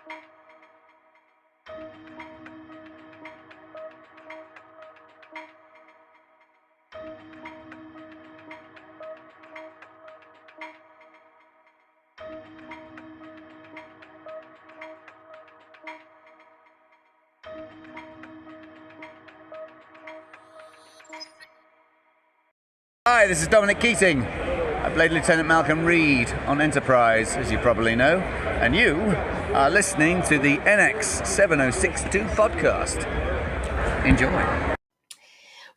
Hi, this is Dominic Keating. I played Lieutenant Malcolm Reed on Enterprise, as you probably know, and you are listening to the NX 7062 podcast. Enjoy.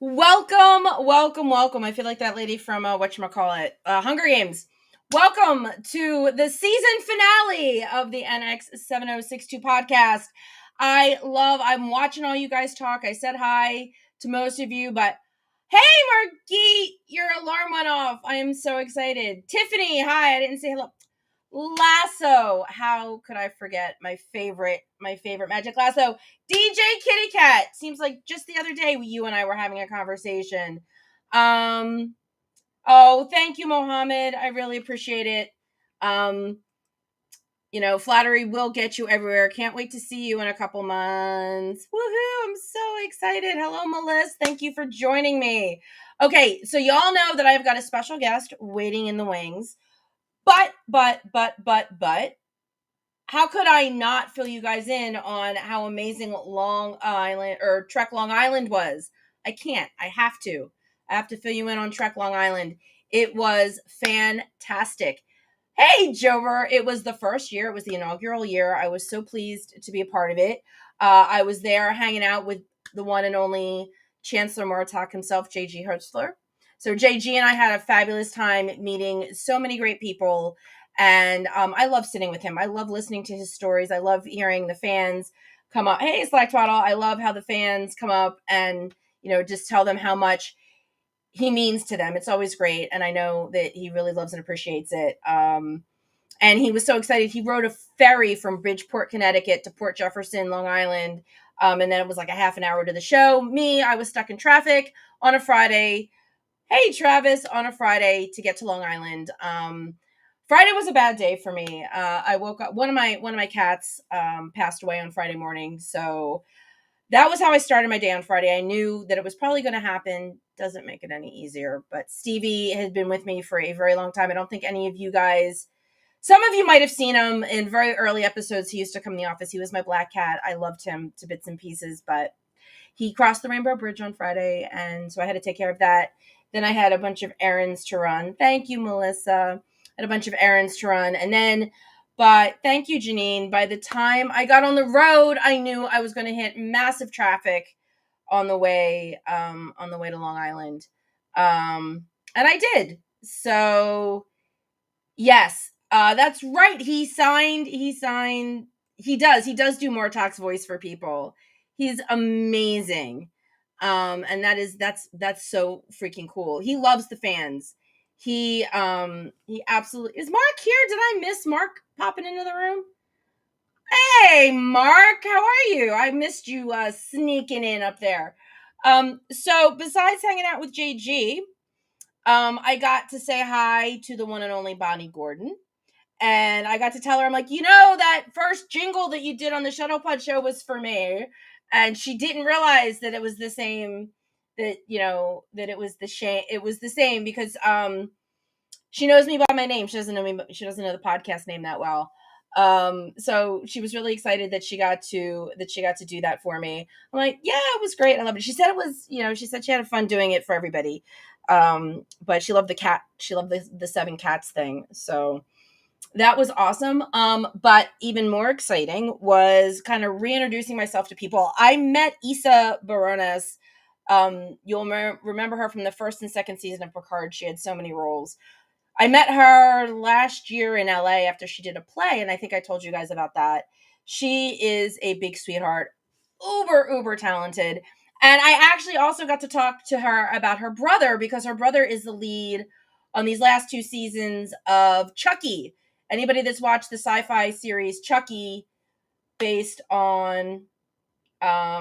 Welcome. I feel like that lady from whatchamacallit, Hunger Games. Welcome to the season finale of the NX 7062 podcast. I'm watching all you guys talk. I said hi to most of you, but hey, Margit, your alarm went off. I am so excited. Tiffany, hi. I didn't say hello. Lasso, how could I forget my favorite magic lasso? DJ Kitty Cat. Seems like just the other day you and I were having a conversation. Oh, thank you, Mohammed. I really appreciate it. Flattery will get you everywhere. Can't wait to see you in a couple months. Woohoo! I'm so excited. Hello, Melissa. Thank you for joining me. Okay, so y'all know that I've got a special guest waiting in the wings. But, how could I not fill you guys in on how amazing Trek Long Island was? I can't. I have to fill you in on Trek Long Island. It was fantastic. Hey, Jover, it was the first year. It was the inaugural year. I was so pleased to be a part of it. I was there hanging out with the one and only Chancellor Martok himself, J.G. Hertzler. So JG and I had a fabulous time meeting so many great people. And I love sitting with him. I love listening to his stories. I love hearing the fans come up. Hey, Slack Twaddle. I love how the fans come up and, just tell them how much he means to them. It's always great. And I know that he really loves and appreciates it. And he was so excited. He rode a ferry from Bridgeport, Connecticut to Port Jefferson, Long Island. And then it was like a half an hour to the show. I was stuck in traffic on a Friday. Hey, Travis, on a Friday to get to Long Island. Friday was a bad day for me. I woke up. One of my cats passed away on Friday morning, so that was how I started my day on Friday. I knew that it was probably going to happen. Doesn't make it any easier. But Stevie had been with me for a very long time. I don't think any of you guys. Some of you might have seen him in very early episodes. He used to come in the office. He was my black cat. I loved him to bits and pieces, but he crossed the Rainbow Bridge on Friday, and so I had to take care of that. Then I had a bunch of errands to run. Thank you, Melissa. I had a bunch of errands to run. But thank you, Janine. By the time I got on the road, I knew I was going to hit massive traffic on the way to Long Island. And I did. So yes, that's right. He does do more talks voice for people. He's amazing. And that's so freaking cool. He loves the fans. He absolutely is. Mark here? Did I miss Mark popping into the room? Hey, Mark, how are you? I missed you sneaking in up there. So besides hanging out with JG, I got to say hi to the one and only Bonnie Gordon. And I got to tell her, I'm like, that first jingle that you did on the Shuttle Pod show was for me. And she didn't realize that it was the same, that it was the same because she knows me by my name. She doesn't know the podcast name that well. So she was really excited that she got to do that for me. I'm like, yeah, it was great. I love it. She said it was, she said she had fun doing it for everybody. But she loved the 7 cats thing. So that was awesome. But even more exciting was kind of reintroducing myself to people. I met Issa Barones. You'll remember her from the first and second season of Picard. She had so many roles. I met her last year in LA after she did a play, and I think I told you guys about that. She is a big sweetheart, uber talented. And I actually also got to talk to her about her brother, because her brother is the lead on these last 2 seasons of Chucky. Anybody that's watched the sci-fi series Chucky, based on the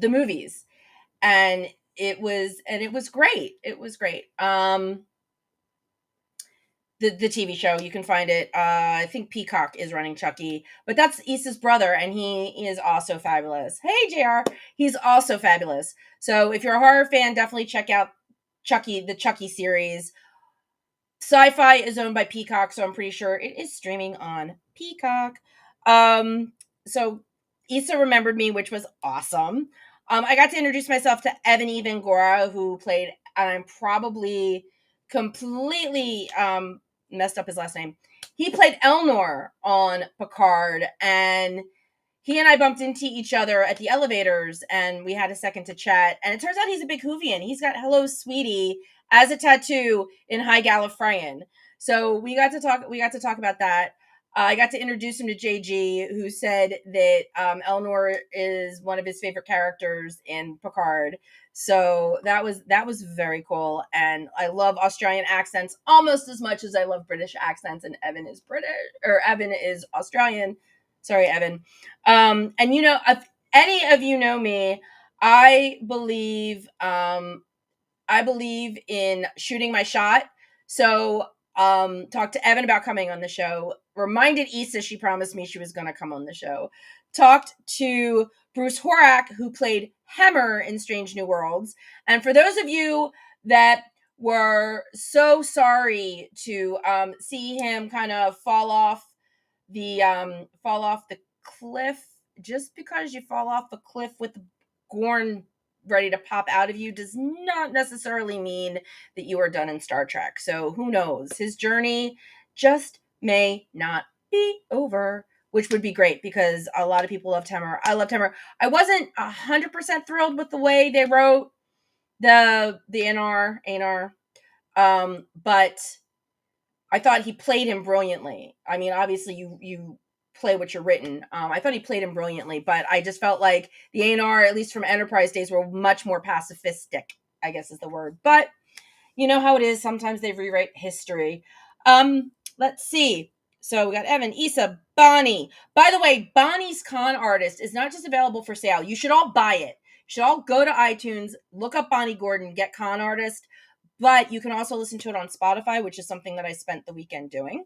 movies, and it was great. It was great. the TV show. You can find it. I think Peacock is running Chucky, but that's Issa's brother, and he is also fabulous. Hey, JR, he's also fabulous. So if you're a horror fan, definitely check out Chucky, the Chucky series. Sci-Fi is owned by Peacock, so I'm pretty sure it is streaming on Peacock. So Issa remembered me, which was awesome. I got to introduce myself to Evan Evangora, who played, and I'm probably completely messed up his last name. He played Elnor on Picard, and he and I bumped into each other at the elevators, and we had a second to chat. And it turns out he's a big Whovian. He's got "Hello, Sweetie" as a tattoo in High Gallifreyan. So we got to talk. We got to talk about that. I got to introduce him to JG, who said that Elnor is one of his favorite characters in Picard. So that was very cool, and I love Australian accents almost as much as I love British accents. And Evan is British, or Evan is Australian. Sorry, Evan. And if any of you know me, I believe in shooting my shot. So talked to Evan about coming on the show. Reminded Issa she promised me she was going to come on the show. Talked to Bruce Horak, who played Hemmer in Strange New Worlds. And for those of you that were so sorry to see him kind of fall off the cliff, just because you fall off the cliff with Gorn ready to pop out of you does not necessarily mean that you are done in Star Trek. So who knows? His journey just may not be over, which would be great because a lot of people loved Hemmer. I loved Hemmer. I wasn't 100% thrilled with the way they wrote the Anar, but I thought he played him brilliantly. I mean, obviously you play what you're written. I thought he played him brilliantly, but I just felt like the ANR, at least from Enterprise days, were much more pacifistic, I guess is the word. But you know how it is. Sometimes they rewrite history. Let's see. So we got Evan, Issa, Bonnie. By the way, Bonnie's Con Artist is not just available for sale. You should all buy it. You should all go to iTunes, look up Bonnie Gordon, get Con Artist. But you can also listen to it on Spotify, which is something that I spent the weekend doing.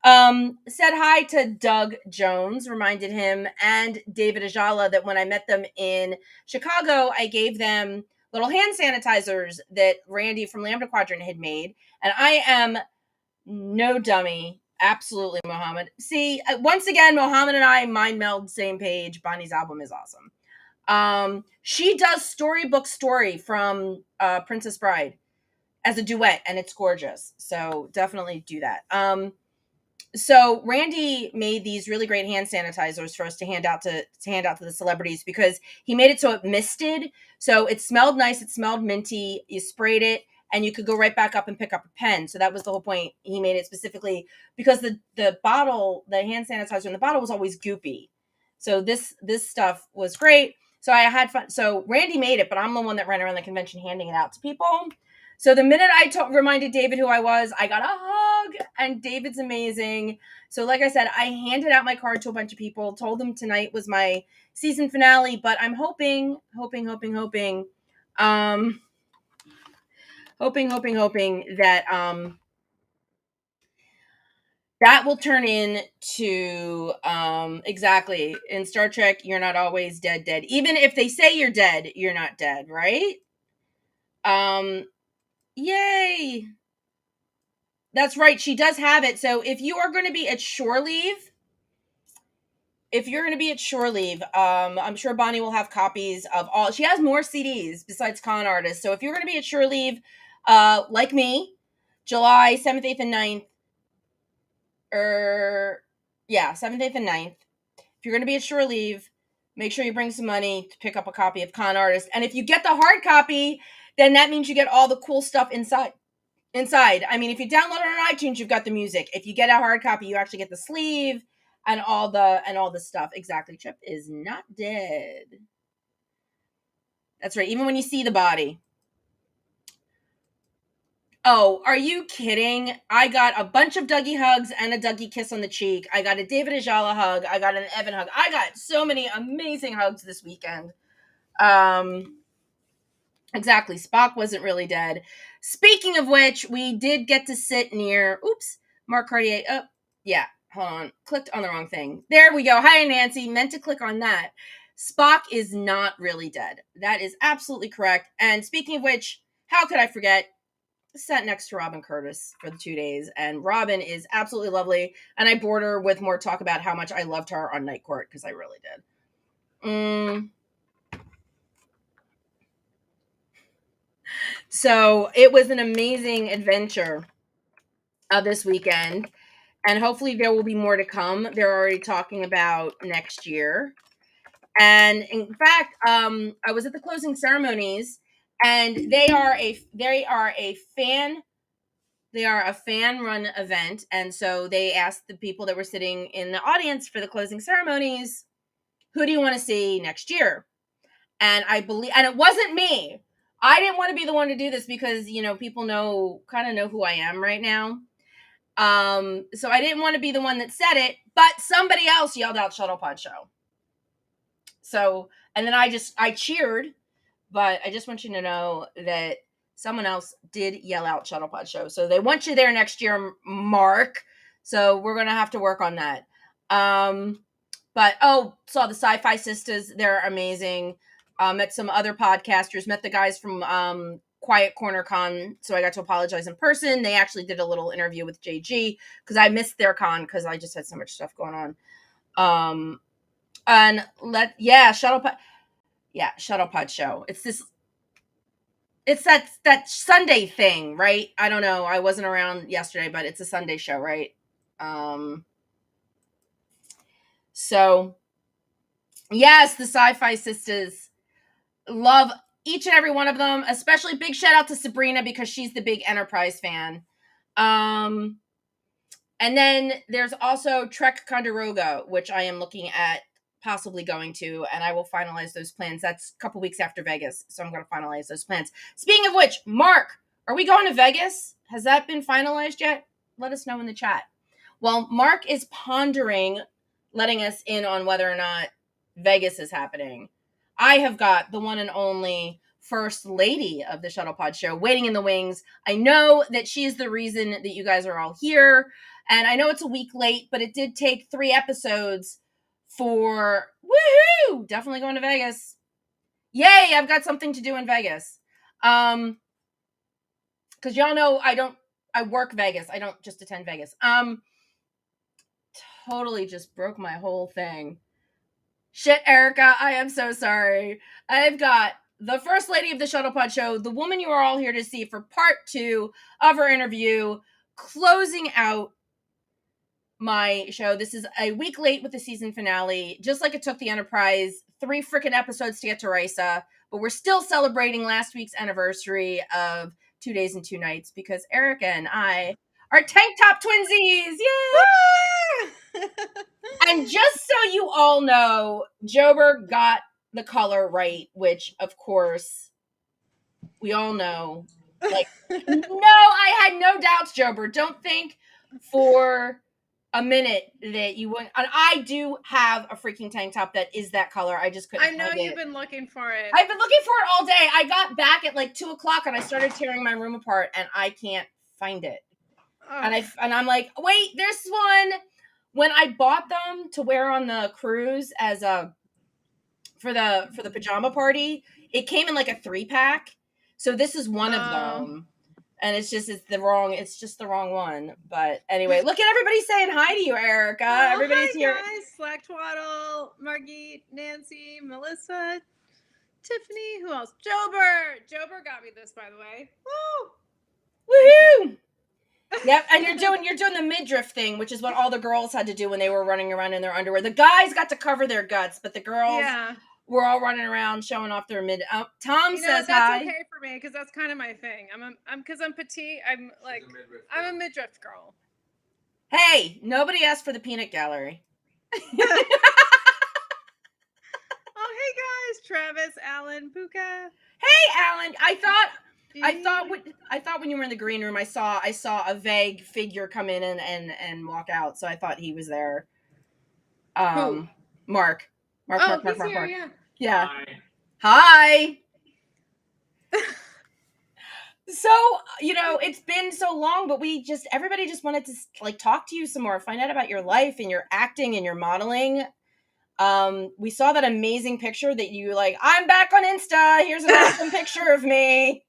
Said hi to Doug Jones, reminded him, and David Ajala that when I met them in Chicago, I gave them little hand sanitizers that Randy from Lambda Quadrant had made. And I am no dummy. Absolutely, Mohammed. See, once again, Mohammed and I mind meld, same page. Bonnie's album is awesome. She does Storybook Story from Princess Bride as a duet, and it's gorgeous. So definitely do that. So Randy made these really great hand sanitizers for us to hand out to the celebrities because he made it so it misted. So it smelled nice. It smelled minty. You sprayed it and you could go right back up and pick up a pen. So that was the whole point. He made it specifically because the bottle, the hand sanitizer in the bottle was always goopy. So this stuff was great. So I had fun. So Randy made it, but I'm the one that ran around the convention handing it out to people. So the minute I reminded David who I was, I got a hug, and David's amazing. So like I said, I handed out my card to a bunch of people, told them tonight was my season finale, but I'm hoping that that will turn into exactly in Star Trek, you're not always dead. Even if they say you're dead, you're not dead, right? Yay! That's right. She does have it. So if you are going to be at shore leave, I'm sure Bonnie will have copies of all. She has more CDs besides Con Artist. So if you're going to be at shore leave, like me, July 7th, 8th, and 9th, 7th, 8th, and 9th. If you're going to be at shore leave, make sure you bring some money to pick up a copy of Con Artist. And if you get the hard copy, then that means you get all the cool stuff inside. I mean, if you download it on iTunes, you've got the music. If you get a hard copy, you actually get the sleeve and all the stuff. Exactly. Chip is not dead. That's right. Even when you see the body. Oh, are you kidding? I got a bunch of Dougie hugs and a Dougie kiss on the cheek. I got a David Ajala hug. I got an Evan hug. I got so many amazing hugs this weekend. Exactly. Spock wasn't really dead. Speaking of which, we did get to sit near Mark Cartier. Oh, yeah. Hold on. Clicked on the wrong thing. There we go. Hi, Nancy. Meant to click on that. Spock is not really dead. That is absolutely correct. And speaking of which, how could I forget? Sat next to Robin Curtis for the 2 days, and Robin is absolutely lovely. And I bored her with more talk about how much I loved her on Night Court, because I really did. So it was an amazing adventure this weekend, and hopefully there will be more to come. They're already talking about next year. And in fact, I was at the closing ceremonies, and they are a fan run event. And so they asked the people that were sitting in the audience for the closing ceremonies, who do you want to see next year? And I believe, and it wasn't me. I didn't want to be the one to do this because, people kind of know who I am right now. So I didn't want to be the one that said it, but somebody else yelled out Shuttlepod Show. So, and then I cheered, but I just want you to know that someone else did yell out Shuttlepod Show. So they want you there next year, Mark. So we're going to have to work on that. But saw the Sci-Fi Sisters. They're amazing. Met some other podcasters, met the guys from Quiet Corner Con. So I got to apologize in person. They actually did a little interview with JG because I missed their con because I just had so much stuff going on. Shuttlepod Show. It's that Sunday thing, right? I don't know. I wasn't around yesterday, but it's a Sunday show, right? So yes, the Sci-Fi Sisters, love each and every one of them, especially big shout out to Sabrina because she's the big Enterprise fan. And then there's also Trek Condoroga, which I am looking at possibly going to, and I will finalize those plans. That's a couple weeks after Vegas, so I'm going to finalize those plans. Speaking of which, Mark, are we going to Vegas? Has that been finalized yet? Let us know in the chat. Well, Mark is pondering letting us in on whether or not Vegas is happening. I have got the one and only First Lady of the Shuttlepod Show waiting in the wings. I know that she is the reason that you guys are all here, and I know it's a week late, but it did take 3 episodes for woohoo! Definitely going to Vegas. Yay! I've got something to do in Vegas. Because y'all know I work Vegas. I don't just attend Vegas. Totally just broke my whole thing. Shit, Erica, I am so sorry. I've got the First Lady of the Shuttlepod Show, the woman you are all here to see for part 2 of her interview, closing out my show. This is a week late with the season finale, just like it took the Enterprise 3 freaking episodes to get to Risa, but we're still celebrating last week's anniversary of 2 days and 2 nights because Erica and I are tank top twinsies. Yay! And just so you all know, Jober got the color right, which of course we all know. Like, no, I had no doubts, Jober. Don't think for a minute that you wouldn't. And I do have a freaking tank top that is that color. I just couldn't. I know you've been looking for it. I've been looking for it all day. I got back at like 2:00 and I started tearing my room apart, and I can't find it. Oh. And I'm like, wait, there's one. When I bought them to wear on the cruise as for the pajama party, it came in like a 3-pack. So this is one of them. And it's just the wrong one. But anyway, look at everybody saying hi to you, Erica. Everybody's hi here. Guys, Slack Twaddle, Margit, Nancy, Melissa, Tiffany, who else? Jober got me this, by the way. Woo! Woohoo! Yep, and you're doing the midriff thing, which is what all the girls had to do when they were running around in their underwear. The guys got to cover their guts, but the girls were all running around showing off their mid. Tom says that's hi. That's okay for me because that's kind of my thing. I'm because I'm petite. I'm a midriff girl. Hey, nobody asked for the peanut gallery. Oh, hey guys, Travis, Alan, Puka. Hey, Alan. I thought when you were in the green room, I saw a vague figure come in and walk out. So I thought he was there. Who? Mark. Mark. Yeah. Hi. So, it's been so long, but everybody just wanted to like talk to you some more, find out about your life and your acting and your modeling. We saw that amazing picture that you like, I'm back on Insta. Here's an awesome picture of me.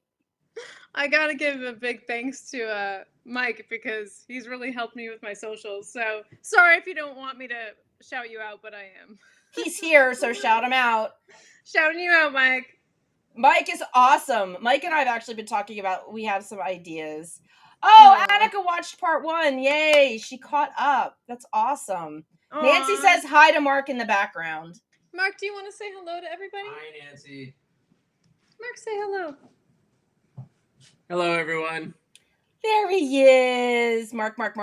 I gotta give a big thanks to Mike because he's really helped me with my socials. So sorry if you don't want me to shout you out, but I am. He's here, so shout him out. Shouting you out, Mike. Mike is awesome. Mike and I have actually been talking about, we have some ideas. Oh, Annika watched part 1. Yay, she caught up. That's awesome. Aww. Nancy says hi to Mark in the background. Mark, do you want to say hello to everybody? Hi, Nancy. Mark, say hello. Hello, everyone. There he is. Mark. Mark.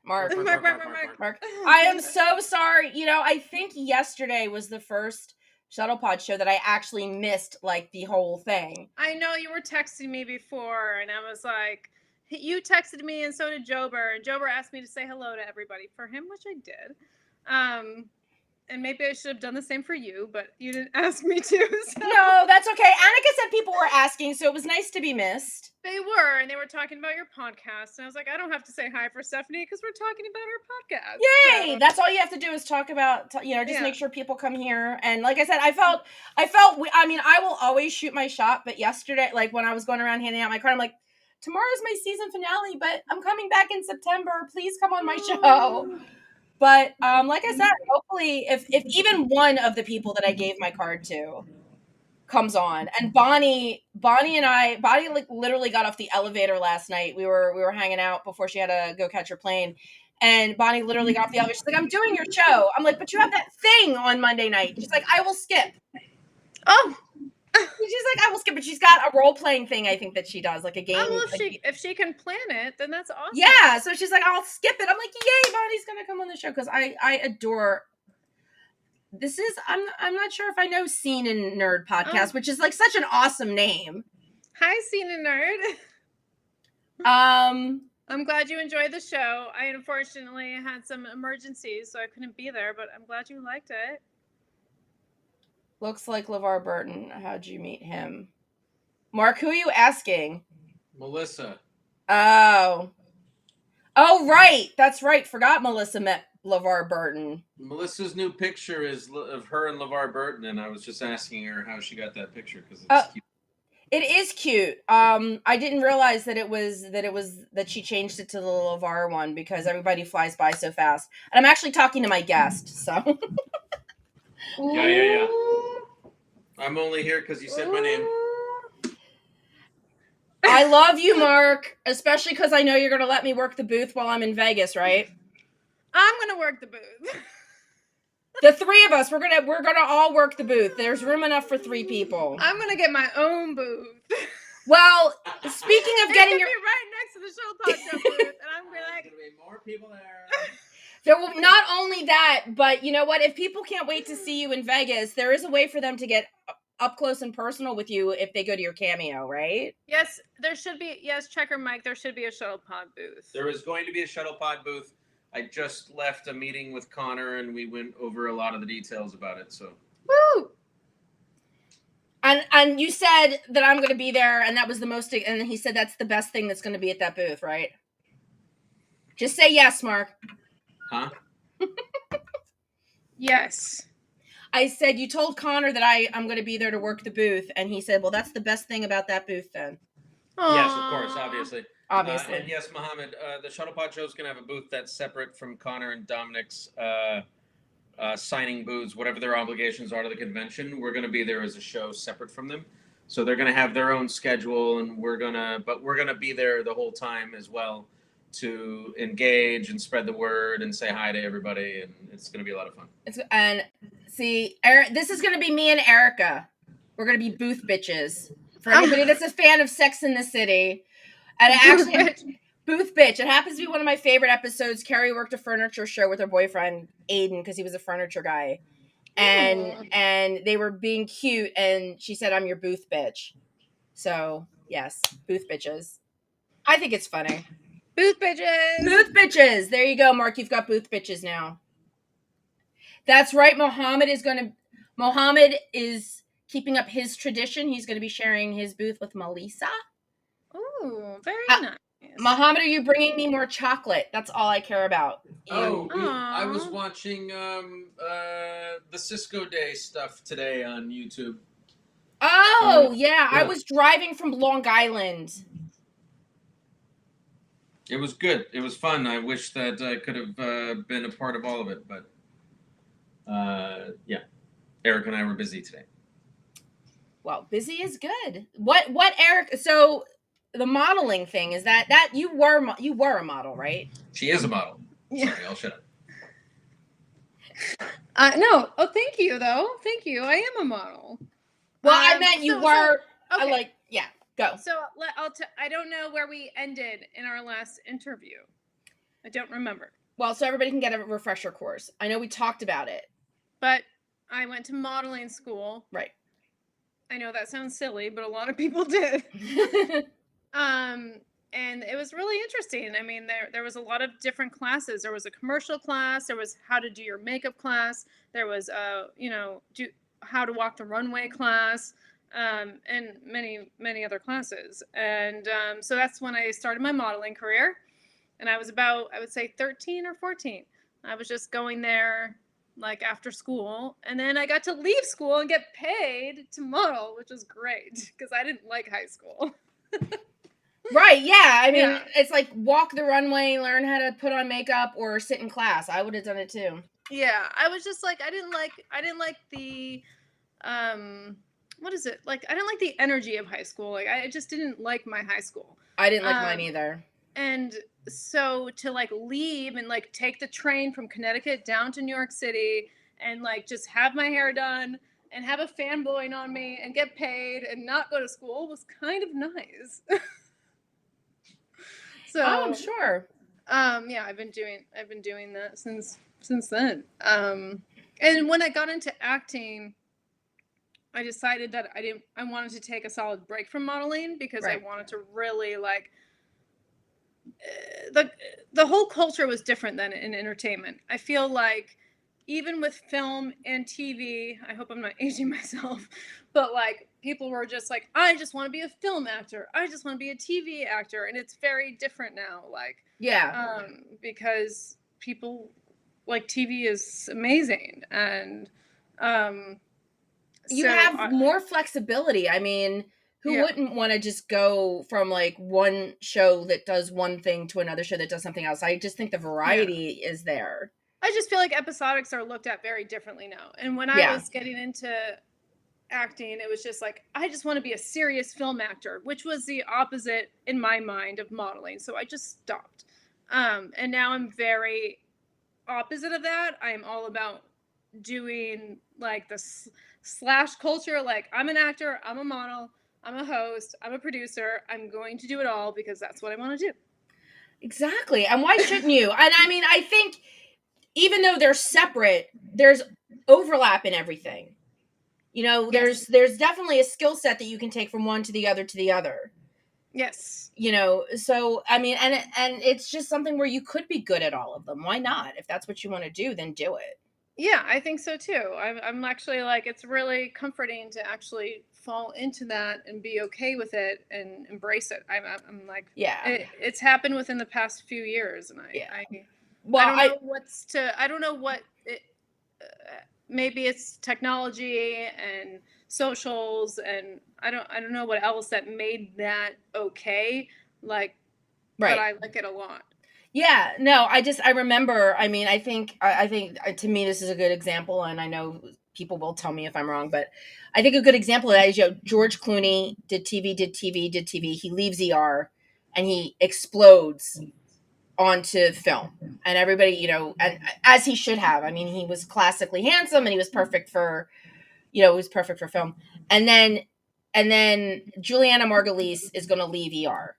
I am so sorry. I think yesterday was the first Shuttle Pod show that I actually missed, like, the whole thing. I know you were texting me before, and I was like, you texted me, and so did Jober. And Jober asked me to say hello to everybody for him, which I did. And maybe I should have done the same for you, but you didn't ask me to. So. No, that's okay. Annika said people were asking, so it was nice to be missed. They were, and they were talking about your podcast. And I was like, I don't have to say hi for Stephanie because we're talking about her podcast. Yay! So. That's all you have to do is talk about, make sure people come here. And like I said, I will always shoot my shot. But yesterday, like when I was going around handing out my card, I'm like, tomorrow's my season finale, but I'm coming back in September. Please come on my show. But like I said, hopefully if even one of the people that I gave my card to comes on, and Bonnie like literally got off the elevator last night. We were hanging out before she had to go catch her plane, and Bonnie literally got off the elevator. She's like, I'm doing your show. I'm like, but you have that thing on Monday night. She's like, I will skip. Oh. She's like, I will skip, but she's got a role-playing thing, I think, that she does, like a game. Oh, well, if she can plan it, then that's awesome. Yeah, so she's like, I'll skip it. I'm like, yay, Bonnie's gonna come on the show, because I adore. This is, I'm not sure if I know Scene and Nerd podcast, which is like such an awesome name. Hi, Scene and Nerd. I'm glad you enjoyed the show. I unfortunately had some emergencies, so I couldn't be there, but I'm glad you liked it. Looks like LeVar Burton. How'd you meet him? Mark, who are you asking? Melissa. Oh, right. That's right. Forgot Melissa met LeVar Burton. Melissa's new picture is of her and LeVar Burton, and I was just asking her how she got that picture because it's cute. It is cute. I didn't realize that that she changed it to the LeVar one because everybody flies by so fast. And I'm actually talking to my guest, so. Yeah. I'm only here because you said my name. I love you, Mark, especially because I know you're going to let me work the booth while I'm in Vegas, right? I'm going to work the booth. The three of us, we're gonna all work the booth. There's room enough for 3 people. I'm going to get my own booth. Well, speaking of getting your... be right next to the Shuttle Pod booth, and I'm going to be like... There's going to be more people there. There will not only that, but you know what? If people can't wait to see you in Vegas, there is a way for them to get up close and personal with you if they go to your cameo, right? Yes, there should be. Yes, Checker Mike, there should be a Shuttle Pod booth. There is going to be a Shuttle Pod booth. I just left a meeting with Connor, and we went over a lot of the details about it. So, woo! And you said that I'm going to be there, and that was the most. And he said that's the best thing that's going to be at that booth, right? Just say yes, Mark. Huh? Yes. I said, you told Connor that I'm going to be there to work the booth. And he said, well, that's the best thing about that booth then. Aww. Yes, of course, obviously. And yes, Mohammed, the Shuttle Pod show is going to have a booth that's separate from Connor and Dominic's signing booths, whatever their obligations are to the convention. We're going to be there as a show separate from them. So they're going to have their own schedule, and we're going to be there the whole time as well to engage and spread the word and say hi to everybody, and it's going to be a lot of fun. This is going to be me and Erica. We're going to be booth bitches. For anybody that's a fan of Sex in the City. And actually, booth bitch. It happens to be one of my favorite episodes. Carrie worked a furniture show with her boyfriend, Aiden, because he was a furniture guy. And they were being cute, and she said, I'm your booth bitch. So, yes, booth bitches. I think it's funny. Booth bitches. Booth bitches. There you go, Mark. You've got booth bitches now. That's right. Mohammed is keeping up his tradition. He's going to be sharing his booth with Melissa. Ooh. Ooh, very nice. Muhammad, are you bringing me more chocolate? That's all I care about. I was Aw. watching the Cisco Day stuff today on YouTube. Oh, yeah. I yeah. was driving from Long Island. It was good. It was fun. I wish that I could have been a part of all of it, but yeah, Eric and I were busy today. Well, busy is good. What, Eric? So the modeling thing is that you were a model, right? She is a model. Yeah. Sorry, I'll shut up. No. Oh, thank you, though. Thank you. I am a model. Well, I meant you were. Okay. Yeah. Go. So I don't know where we ended in our last interview. I don't remember. Well, so everybody can get a refresher course. I know we talked about it. But I went to modeling school. Right. I know that sounds silly, but a lot of people did. And it was really interesting. I mean, there was a lot of different classes. There was a commercial class. There was how to do your makeup class. There was how to walk the runway class, and many other classes. And so that's when I started my modeling career. And I was about, I would say, 13 or 14. I was just going there like after school, and then I got to leave school and get paid to model, which was great because I didn't like high school. Right, yeah. I mean, It's like walk the runway, learn how to put on makeup, or sit in class. I would have done it too. Yeah, I was just like, I didn't like the what is it? Like, I didn't like the energy of high school. Like, I just didn't like my high school. I didn't like mine either. And so to like leave and like take the train from Connecticut down to New York City and like just have my hair done and have a fan blowing on me and get paid and not go to school was kind of nice. So I'm sure. Yeah, I've been doing that since then. And when I got into acting, I decided that I wanted to take a solid break from modeling because I wanted to really like the whole culture was different than in entertainment. I feel like even with film and TV, I hope I'm not aging myself, but like people were just like, I just want to be a film actor. I just want to be a TV actor. And it's very different now. Like, because people like TV is amazing. And, you have more flexibility. I mean, who wouldn't want to just go from like one show that does one thing to another show that does something else? I just think the variety is there. I just feel like episodics are looked at very differently now. And when I was getting into acting, it was just like, I just want to be a serious film actor, which was the opposite in my mind of modeling. So I just stopped. And now I'm very opposite of that. I'm all about doing like the slash culture. Like, I'm an actor, I'm a model, I'm a host, I'm a producer. I'm going to do it all because that's what I want to do. Exactly. And why shouldn't you? And I mean, I think even though they're separate, there's overlap in everything. You know, there's definitely a skill set that you can take from one to the other to the other. Yes. You know, so I mean, and it's just something where you could be good at all of them. Why not? If that's what you want to do, then do it. Yeah, I think so too. I'm actually like, it's really comforting to actually fall into that and be okay with it and embrace it. I'm like, it's happened within the past few years, and I don't know what it. Maybe it's technology and socials, and I don't know what else that made that okay. Like, but I like it a lot. Yeah, no, I remember, I mean, I think to me, this is a good example, and I know people will tell me if I'm wrong, but I think a good example of that is, George Clooney did TV. He leaves ER and he explodes onto film, and everybody, and as he should have. I mean, he was classically handsome and he was perfect for, film. And then Juliana Margulies is going to leave ER.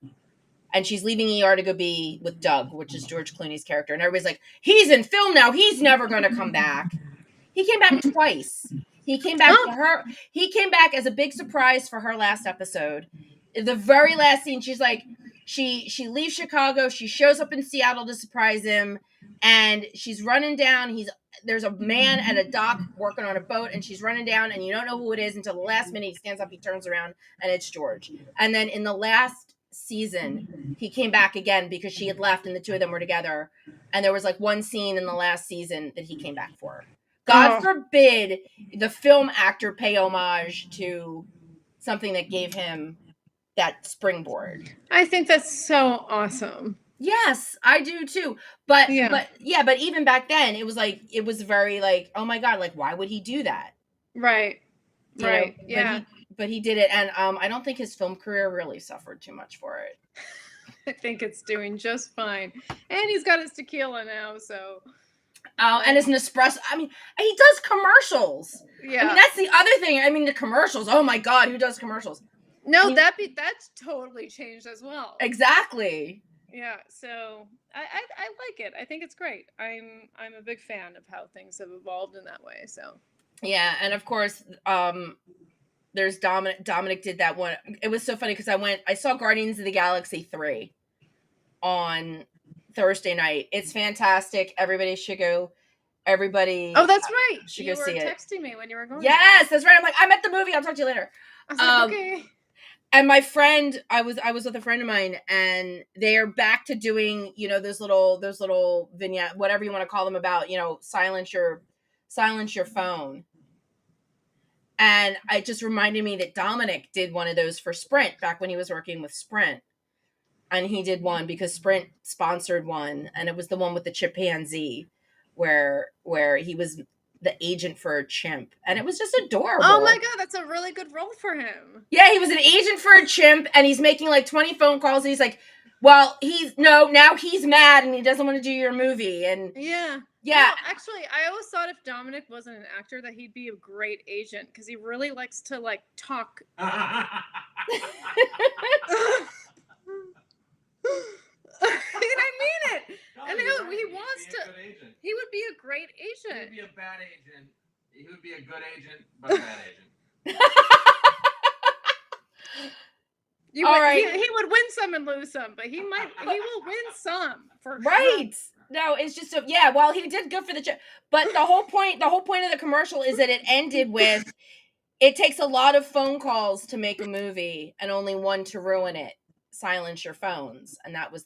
And she's leaving ER to go be with Doug, which is George Clooney's character. And everybody's like, he's in film now. He's never going to come back. He came back twice. He came back for her. He came back as a big surprise for her last episode. The very last scene, she's like, she leaves Chicago. She shows up in Seattle to surprise him. And she's running down. There's a man at a dock working on a boat. And she's running down. And you don't know who it is until the last minute. He stands up. He turns around. And it's George. And then in the last season, he came back again because she had left and the two of them were together. And there was like one scene in the last season that he came back for. God forbid the film actor pay homage to something that gave him that springboard. I think that's so awesome. Yes, I do too. But even back then it was very like, oh my God, like why would he do that? Right. You know, but he did it, and I don't think his film career really suffered too much for it. I think it's doing just fine. And he's got his tequila now, so and his Nespresso. I mean, he does commercials. Yeah. I mean, that's the other thing. I mean, the commercials. Oh my God, who does commercials? No, I mean, that's totally changed as well. Exactly. Yeah, so I like it. I think it's great. I'm a big fan of how things have evolved in that way. So yeah, and of course, there's Dominic. Dominic did that one. It was so funny because I saw Guardians of the Galaxy 3 on Thursday night. It's fantastic. Everybody should go. Everybody. Oh, that's right. Should you go were see it. texting me when you were going. Yes, that's right. I'm like, I'm at the movie. I'll talk to you later. I was like, okay. And my friend, I was with a friend of mine, and they are back to doing, you know, those little vignette, whatever you want to call them, about, you know, silence your phone. And it just reminded me that Dominic did one of those for Sprint back when he was working with Sprint. And he did one because Sprint sponsored one, and it was the one with the chimpanzee where he was the agent for a chimp, and it was just adorable. Oh my God, that's a really good role for him. Yeah, he was an agent for a chimp, and he's making like 20 phone calls, and he's like, well, now he's mad and he doesn't want to do your movie. And yeah. No, actually, I always thought if Dominic wasn't an actor that he'd be a great agent, because he really likes to like talk. And I mean it. No, and right. he wants to. He would be a great agent. He would be a bad agent. He would be a good agent, but a bad agent. He would win some and lose some, but he will win some for right. Sure. No, it's just well, he did good for the chimp. But the whole point of the commercial is that it ended with, it takes a lot of phone calls to make a movie and only one to ruin it. Silence your phones. And that was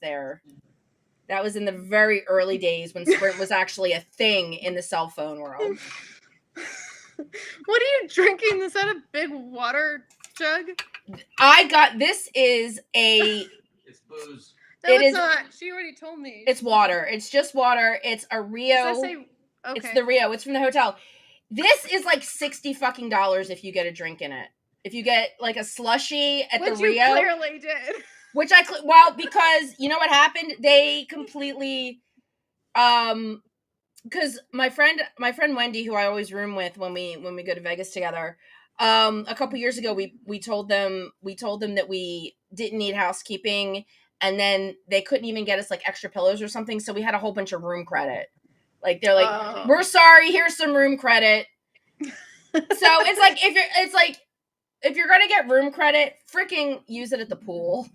in the very early days when Sprint was actually a thing in the cell phone world. What are you drinking? Is that a big water jug? This is a... It's booze. No, it's not. She already told me. It's water. It's just water. It's a Rio. Does that say, okay. It's the Rio. It's from the hotel. This is like $60 fucking if you get a drink in it. If you get like a slushie at the Rio. Which you clearly did. Which because you know what happened? They completely, because my friend Wendy, who I always room with when we go to Vegas together, a couple years ago, we told them that we didn't need housekeeping, and then they couldn't even get us like extra pillows or something, so we had a whole bunch of room credit. Like they're like, we're sorry, here's some room credit. So it's like if you're gonna get room credit, freaking use it at the pool.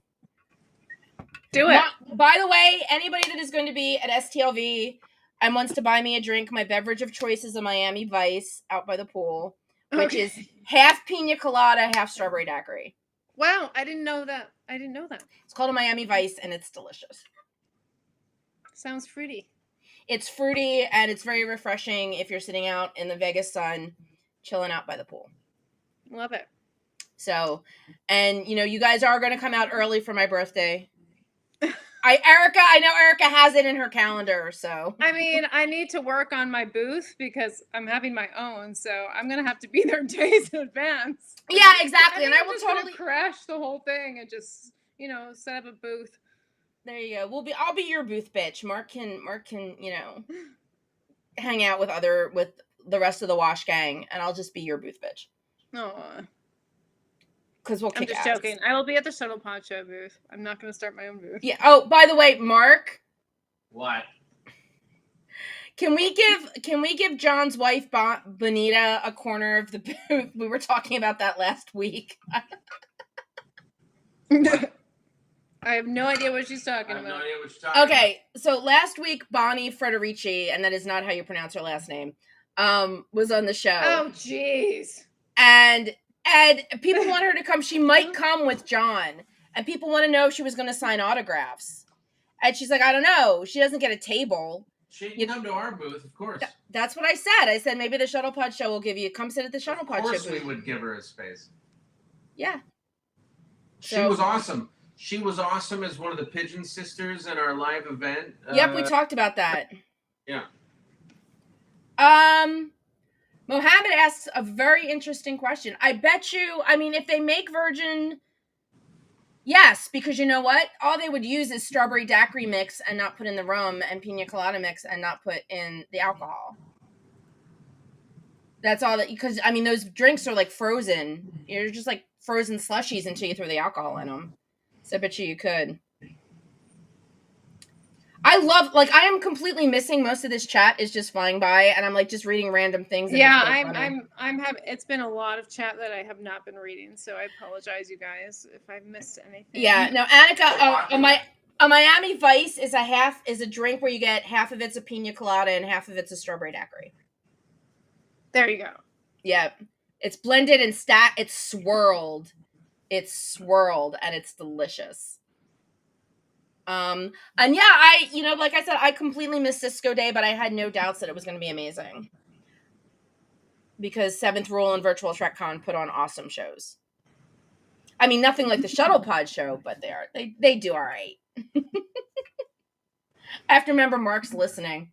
Do it. By the way, anybody that is going to be at STLV and wants to buy me a drink, my beverage of choice is a Miami Vice out by the pool, which is half pina colada, half strawberry daiquiri. Wow, I didn't know that. It's called a Miami Vice, and it's delicious. Sounds fruity. It's fruity, and it's very refreshing if you're sitting out in the Vegas sun, chilling out by the pool. Love it. So, and you know, you guys are going to come out early for my birthday. I know Erica has it in her calendar, so. I mean, I need to work on my booth because I'm having my own, so I'm going to have to be there days in advance. Yeah, exactly. And I will totally crash the whole thing and just, set up a booth. There you go. I'll be your booth bitch. Mark can, hang out with the rest of the Wash gang, and I'll just be your booth bitch. Aww. Because we'll kick ass. I'm just joking. I will be at the Shuttle Pod Show booth. I'm not going to start my own booth. Yeah. Oh, by the way, Mark. What? Can we give John's wife Bonita a corner of the booth? We were talking about that last week. I have no idea what she's talking about. Okay, so last week Bonnie Frederici, and that is not how you pronounce her last name, was on the show. Oh, jeez. And people want her to come. She might come with John. And people want to know if she was going to sign autographs. And she's like, I don't know. She doesn't get a table. She can come to our booth, of course. That's what I said. I said, maybe the Shuttle Pod Show will give you, come sit at the Shuttle Pod Show booth. Of course we would give her a space. Yeah. She was awesome. She was awesome as one of the Pigeon Sisters in our live event. Yep, we talked about that. Yeah. Mohammed asks a very interesting question. I bet you, I mean, if they make Virgin, yes, because you know what? All they would use is strawberry daiquiri mix and not put in the rum, and pina colada mix and not put in the alcohol. That's all that, because, I mean, those drinks are like frozen. You're just like frozen slushies until you throw the alcohol in them. So I bet you could. I love, like, I am completely missing most of this chat is just flying by, and I'm like just reading random things. Yeah, I'm having. It's been a lot of chat that I have not been reading, so I apologize, you guys, if I've missed anything. Yeah, no, Annika, a Miami Vice is a drink where you get half of it's a pina colada and half of it's a strawberry daiquiri. There you go. Yeah, it's blended and it's swirled, and it's delicious. And yeah, like I said, I completely missed Cisco Day, but I had no doubts that it was going to be amazing. Because Seventh Rule and Virtual TrekCon put on awesome shows. I mean, nothing like the Shuttle Pod Show, but they do all right. I have to remember Mark's listening.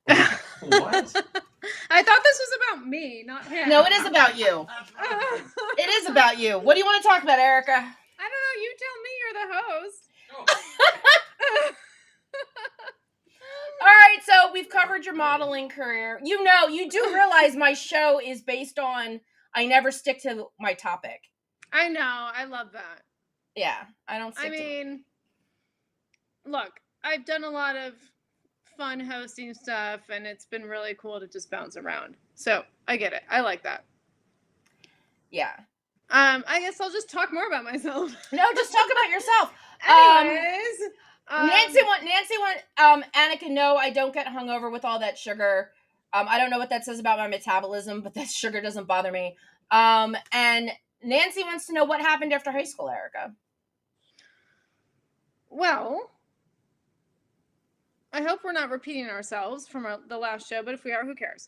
What? I thought this was about me, not him. No, it is about you. It is about you. What do you want to talk about, Erica? I don't know. You tell me. You're the host. All right, so we've covered your modeling career. You do realize my show is based on I never stick to my topic. I know. I love that. Yeah, I don't stick look, I've done a lot of fun hosting stuff, and it's been really cool to just bounce around. So I get it. I like that. Yeah. I guess I'll just talk more about myself. No, just talk about yourself. Anyways, Nancy went, Annika, no, I don't get hungover with all that sugar. I don't know what that says about my metabolism, but that sugar doesn't bother me. And Nancy wants to know what happened after high school, Erica. Well, I hope we're not repeating ourselves from the last show, but if we are, who cares?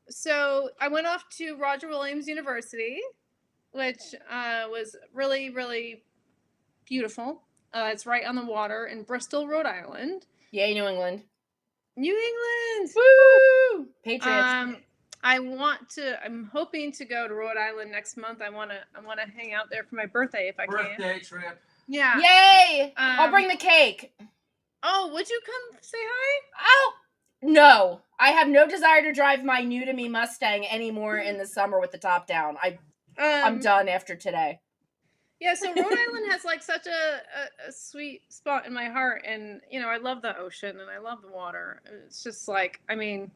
So I went off to Roger Williams University, which was really, really beautiful. It's right on the water in Bristol, Rhode Island. Yay, New England. New England! Woo! Patriots. I'm hoping to go to Rhode Island next month. I wanna hang out there for my birthday if I can. Birthday trip. Yeah. Yay! I'll bring the cake. Oh, would you come say hi? Oh, no. I have no desire to drive my new to me Mustang anymore in the summer with the top down. I'm done after today. Yeah, so Rhode Island has like such a sweet spot in my heart, and I love the ocean and I love the water. It's just like, I mean,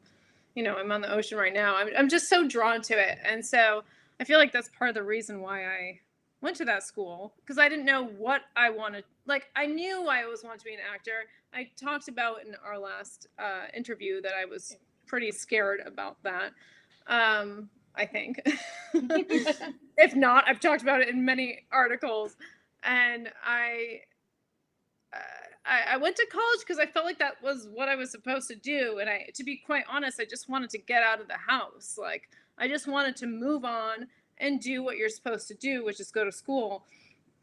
I'm on the ocean right now. I'm just so drawn to it, and so I feel like that's part of the reason why I went to that school, because I didn't know what I wanted. Like, I knew I always wanted to be an actor. I talked about in our last interview that I was pretty scared about that. I think. If not, I've talked about it in many articles. And I went to college because I felt like that was what I was supposed to do. And to be quite honest, I just wanted to get out of the house. Like, I just wanted to move on and do what you're supposed to do, which is go to school.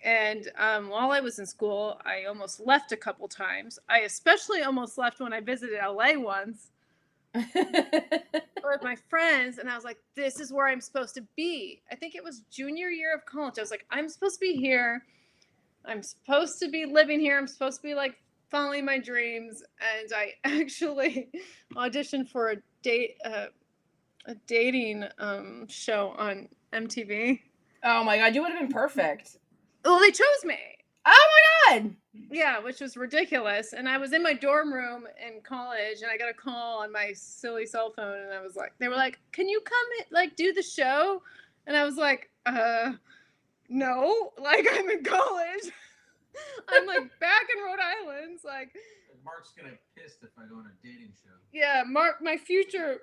And while I was in school, I almost left a couple times. I especially almost left when I visited LA once. With my friends, and I was like, this is where I'm supposed to be. I think it was junior year of college. I was like, I'm supposed to be here. I'm supposed to be living here. I'm supposed to be like following my dreams. And I actually auditioned for a dating show on MTV. Oh my god, you would have been perfect. Well, they chose me. Oh my god. Yeah, which was ridiculous. And I was in my dorm room in college, and I got a call on my silly cell phone, and I was like, they were like, can you come do the show? And I was like, no, like, I'm in college. I'm like back in Rhode Island. Like, Mark's gonna be pissed if I go on a dating show. Yeah, Mark, my future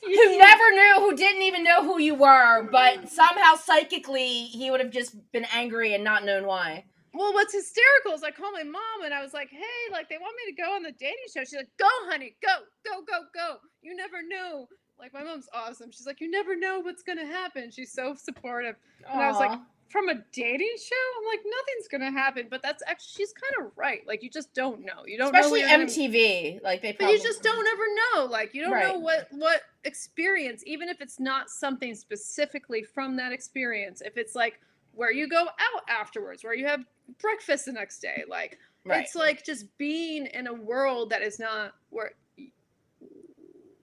who never knew, who didn't even know who you were, but somehow psychically he would have just been angry and not known why. Well, what's hysterical is I called my mom and I was like, hey, like they want me to go on the dating show. She's like, go, honey, go, go, go, go. You never know. Like my mom's awesome. She's like, you never know what's gonna happen. She's so supportive. And I was like, from a dating show, I'm like, nothing's gonna happen. But that's actually, she's kind of right. Like you just don't know. You don't especially know. MTV. Like they probably, but you just don't ever know. Like you don't know what experience, even if it's not something specifically from that experience. If it's like where you go out afterwards, where you have breakfast the next day, like it's like just being in a world that is not where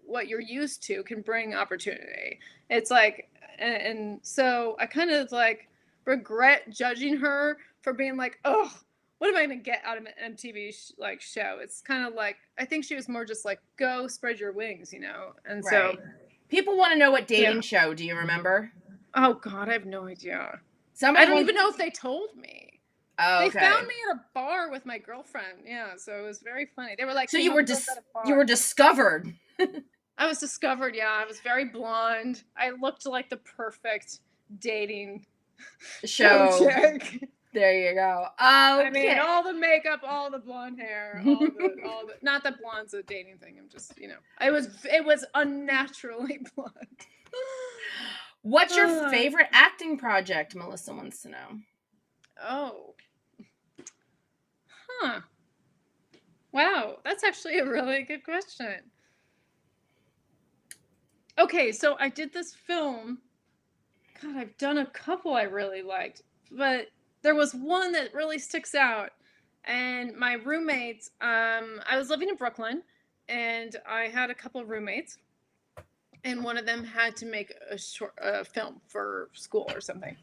what you're used to can bring opportunity. It's like, and so I kind of like regret judging her for being like, oh, what am I gonna get out of an MTV show? It's kind of like, I think she was more just like, go spread your wings, you know. And so people want to know what dating show. Do you remember? Oh God, I have no idea. I don't even know if they told me. Oh, okay. They found me at a bar with my girlfriend. Yeah, so it was very funny. They were like, so you were discovered. I was discovered. Yeah, I was very blonde. I looked like the perfect dating show chick. There you go. I mean, all the makeup, all the blonde hair, all the not that blonde's a dating thing. I'm just, you know, it was unnaturally blonde. What's your favorite acting project? Melissa wants to know. Oh. Huh. Wow, that's actually a really good question. Okay, so I did this film. God, I've done a couple I really liked, but there was one that really sticks out. And my roommates, I was living in Brooklyn, and I had a couple of roommates, and one of them had to make a film for school or something.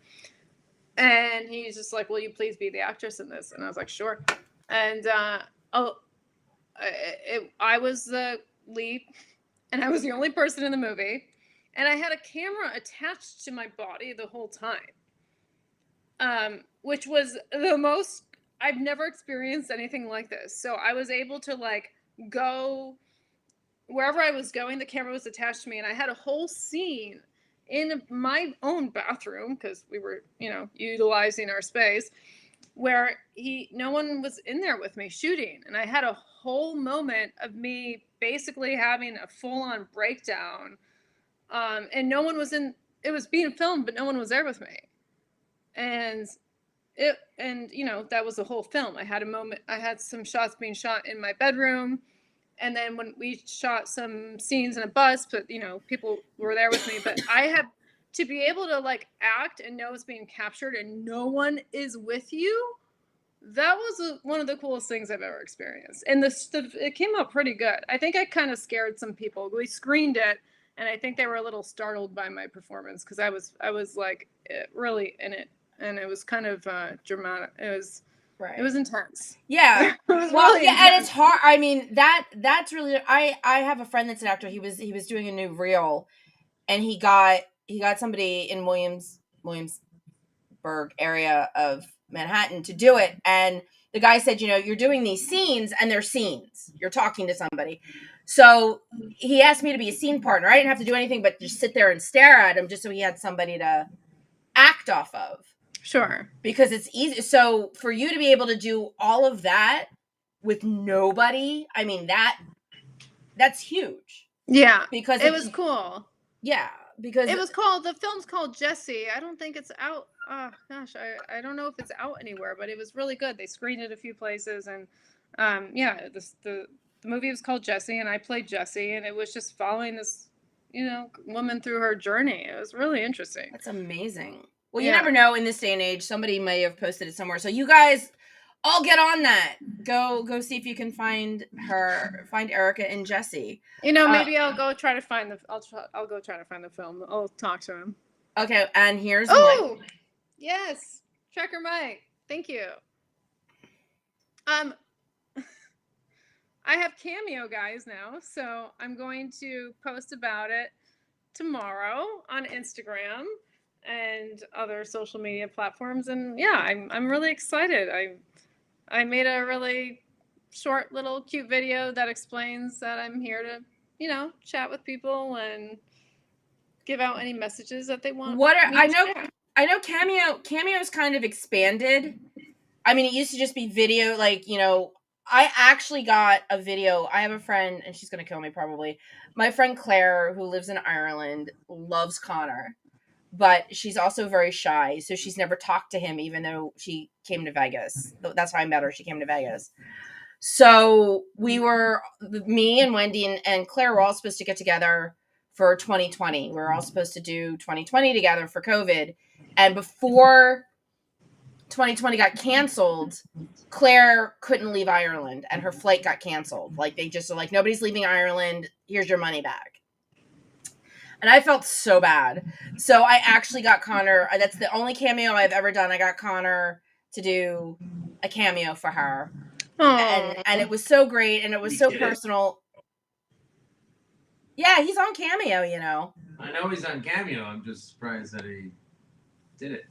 And he's just like, will you please be the actress in this? And I was like, sure. And I was the lead, and I was the only person in the movie. And I had a camera attached to my body the whole time, which was the most, I've never experienced anything like this. So I was able to like go wherever I was going, the camera was attached to me. And I had a whole scene in my own bathroom, because we were, you know, utilizing our space, where no one was in there with me shooting. And I had a whole moment of me basically having a full-on breakdown. And no one was it was being filmed, but no one was there with me. And you know, that was the whole film. I had some shots being shot in my bedroom. And then when we shot some scenes in a bus, but you know, people were there with me, but I had to be able to like act and know it's being captured and no one is with you. That was one of the coolest things I've ever experienced. And it came out pretty good. I think I kind of scared some people. We screened it, and I think they were a little startled by my performance, because I was like really in it, and it was kind of dramatic. It was intense. Yeah. Really intense. And it's hard. I mean, that's really. I have a friend that's an actor. He was doing a new reel, and he got somebody in Williamsburg area of Manhattan to do it, and the guy said, you know, you're doing these scenes, and they're scenes. You're talking to somebody. So he asked me to be a scene partner. I didn't have to do anything but just sit there and stare at him, just so he had somebody to act off of. Sure. Because it's easy. So for you to be able to do all of that with nobody, I mean, that's huge. Yeah. Because it was cool. Yeah. Because the film's called Jessie. I don't think it's out. Oh gosh, I don't know if it's out anywhere, but it was really good. They screened it a few places, and the movie was called Jessie, and I played Jessie, and it was just following this, you know, woman through her journey. It was really interesting. That's amazing. Well, you never know in this day and age. Somebody may have posted it somewhere. So you guys all get on that. Go see if you can find Erica and Jessie. You know, maybe I'll go try to find I'll go try to find the film. I'll talk to him. Okay, and here's yes, Trekker Mike. Thank you. I have Cameo guys now, so I'm going to post about it tomorrow on Instagram and other social media platforms. And yeah, I'm really excited. I made a really short little cute video that explains that I'm here to chat with people and give out any messages that they want. I know Cameo's kind of expanded. I mean, it used to just be video, like, I actually got a video. I have a friend, and she's going to kill me probably. My friend Claire, who lives in Ireland, loves Connor, but she's also very shy, so she's never talked to him, even though she came to Vegas. That's how I met her. She came to Vegas. So me and Wendy and Claire were all supposed to get together for 2020. We were all supposed to do 2020 together for COVID. And before 2020 got canceled, Claire couldn't leave Ireland and her flight got canceled. Like, they just are like, nobody's leaving Ireland. Here's your money back. And I felt so bad. So I actually got Connor. That's the only cameo I've ever done. I got Connor to do a cameo for her. And it was so great. And it was so personal. Yeah, he's on Cameo, I know he's on Cameo. I'm just surprised that he did it.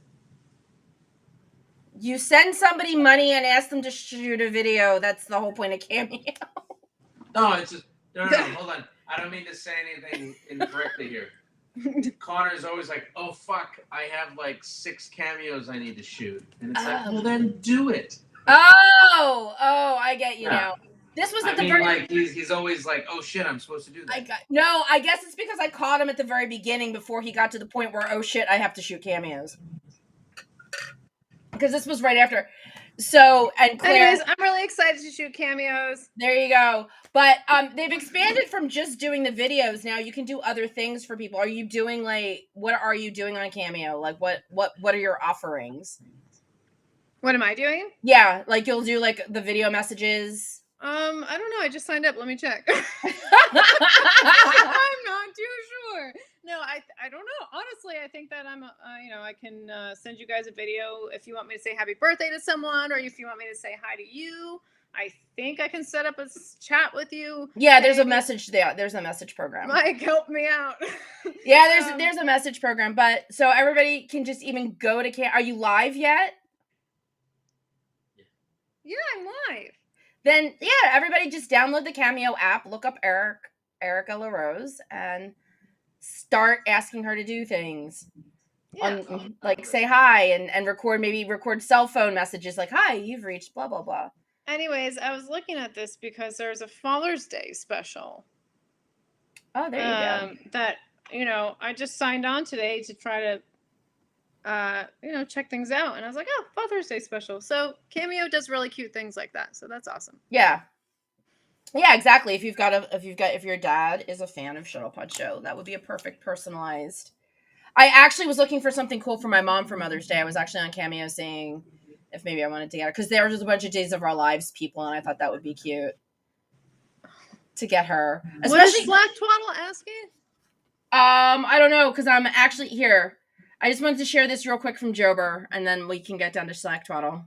You send somebody money and ask them to shoot a video. That's the whole point of Cameo. No, it's just no. Hold on. I don't mean to say anything incorrectly here. Connor's always like, "Oh fuck, I have like 6 cameos I need to shoot," and it's like, "Well, then do it." Oh, I get you now. This was at the very. Like he's always like, "Oh shit, I'm supposed to do that." I guess it's because I caught him at the very beginning before he got to the point where, oh shit, I have to shoot cameos. Because this was right after. So, and Claire. Anyways, I'm really excited to shoot cameos. There you go. But they've expanded from just doing the videos. Now you can do other things for people. Are you doing what are you doing on Cameo? Like what are your offerings? What am I doing? Yeah, like you'll do like the video messages. I don't know. I just signed up. Let me check. I'm not too sure. No, I don't know. Honestly, I think that I can send you guys a video if you want me to say happy birthday to someone, or if you want me to say hi to you. I think I can set up a chat with you. Yeah, there's a message there. There's a message program. Mike, help me out. Yeah, there's a message program, but so everybody can just even go to Are you live yet? Yeah, I'm live. Then yeah, everybody just download the Cameo app, look up Erica LaRose, and start asking her to do things. Yeah. Like say hi and record cell phone messages like, hi, you've reached blah blah blah. Anyways, I was looking at this because there's a Father's Day special. Oh, there you go. That I just signed on today to try to check things out, and I was like, oh, Father's Day special. So Cameo does really cute things like that, so that's awesome. Yeah, exactly. If your dad is a fan of Shuttlepod Show, that would be a perfect personalized. I actually was looking for something cool for my mom for Mother's Day. I was actually on Cameo seeing if maybe I wanted to get her, because there was just a bunch of Days of Our Lives people, and I thought that would be cute to get her. Especially, what is Slack Twaddle asking? I don't know, because I'm actually here. I just wanted to share this real quick from Jober, and then we can get down to Slack Twaddle.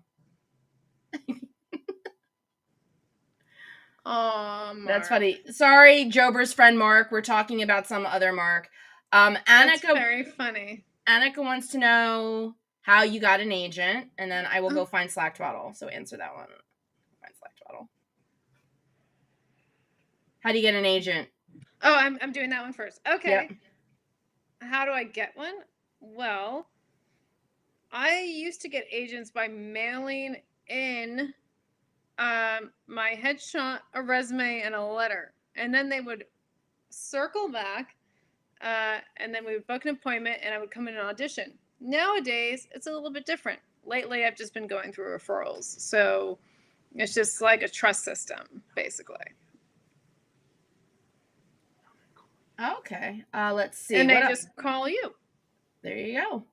Oh, that's funny. Sorry, Jober's friend Mark. We're talking about some other Mark. Annika, that's very funny. Annika wants to know how you got an agent, and then I will go find Slack Twaddle. So answer that one. Find Slack Twaddle. How do you get an agent? Oh, I'm doing that one first. Okay. Yep. How do I get one? Well, I used to get agents by mailing in my headshot, a resume, and a letter. And then they would circle back, and then we would book an appointment, and I would come in and audition. Nowadays, it's a little bit different. Lately, I've just been going through referrals. So it's just like a trust system, basically. Okay. Let's see. And they just call you. There you go.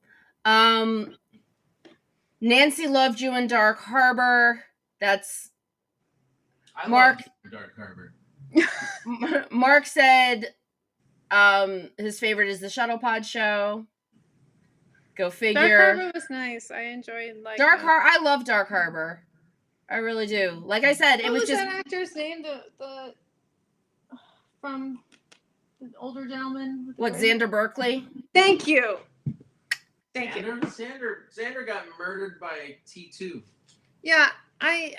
Nancy loved you in Dark Harbor. That's Mark. Dark Harbor. Mark said his favorite is the Shuttlepod Show. Go figure. Dark Harbor was nice. I enjoyed Dark Harbor. I love Dark Harbor. I really do. Like I said, it was just that actor's name. The from the older gentleman. What, Xander Berkeley? Thank you. Thank you. Xander got murdered by T2. Yeah, I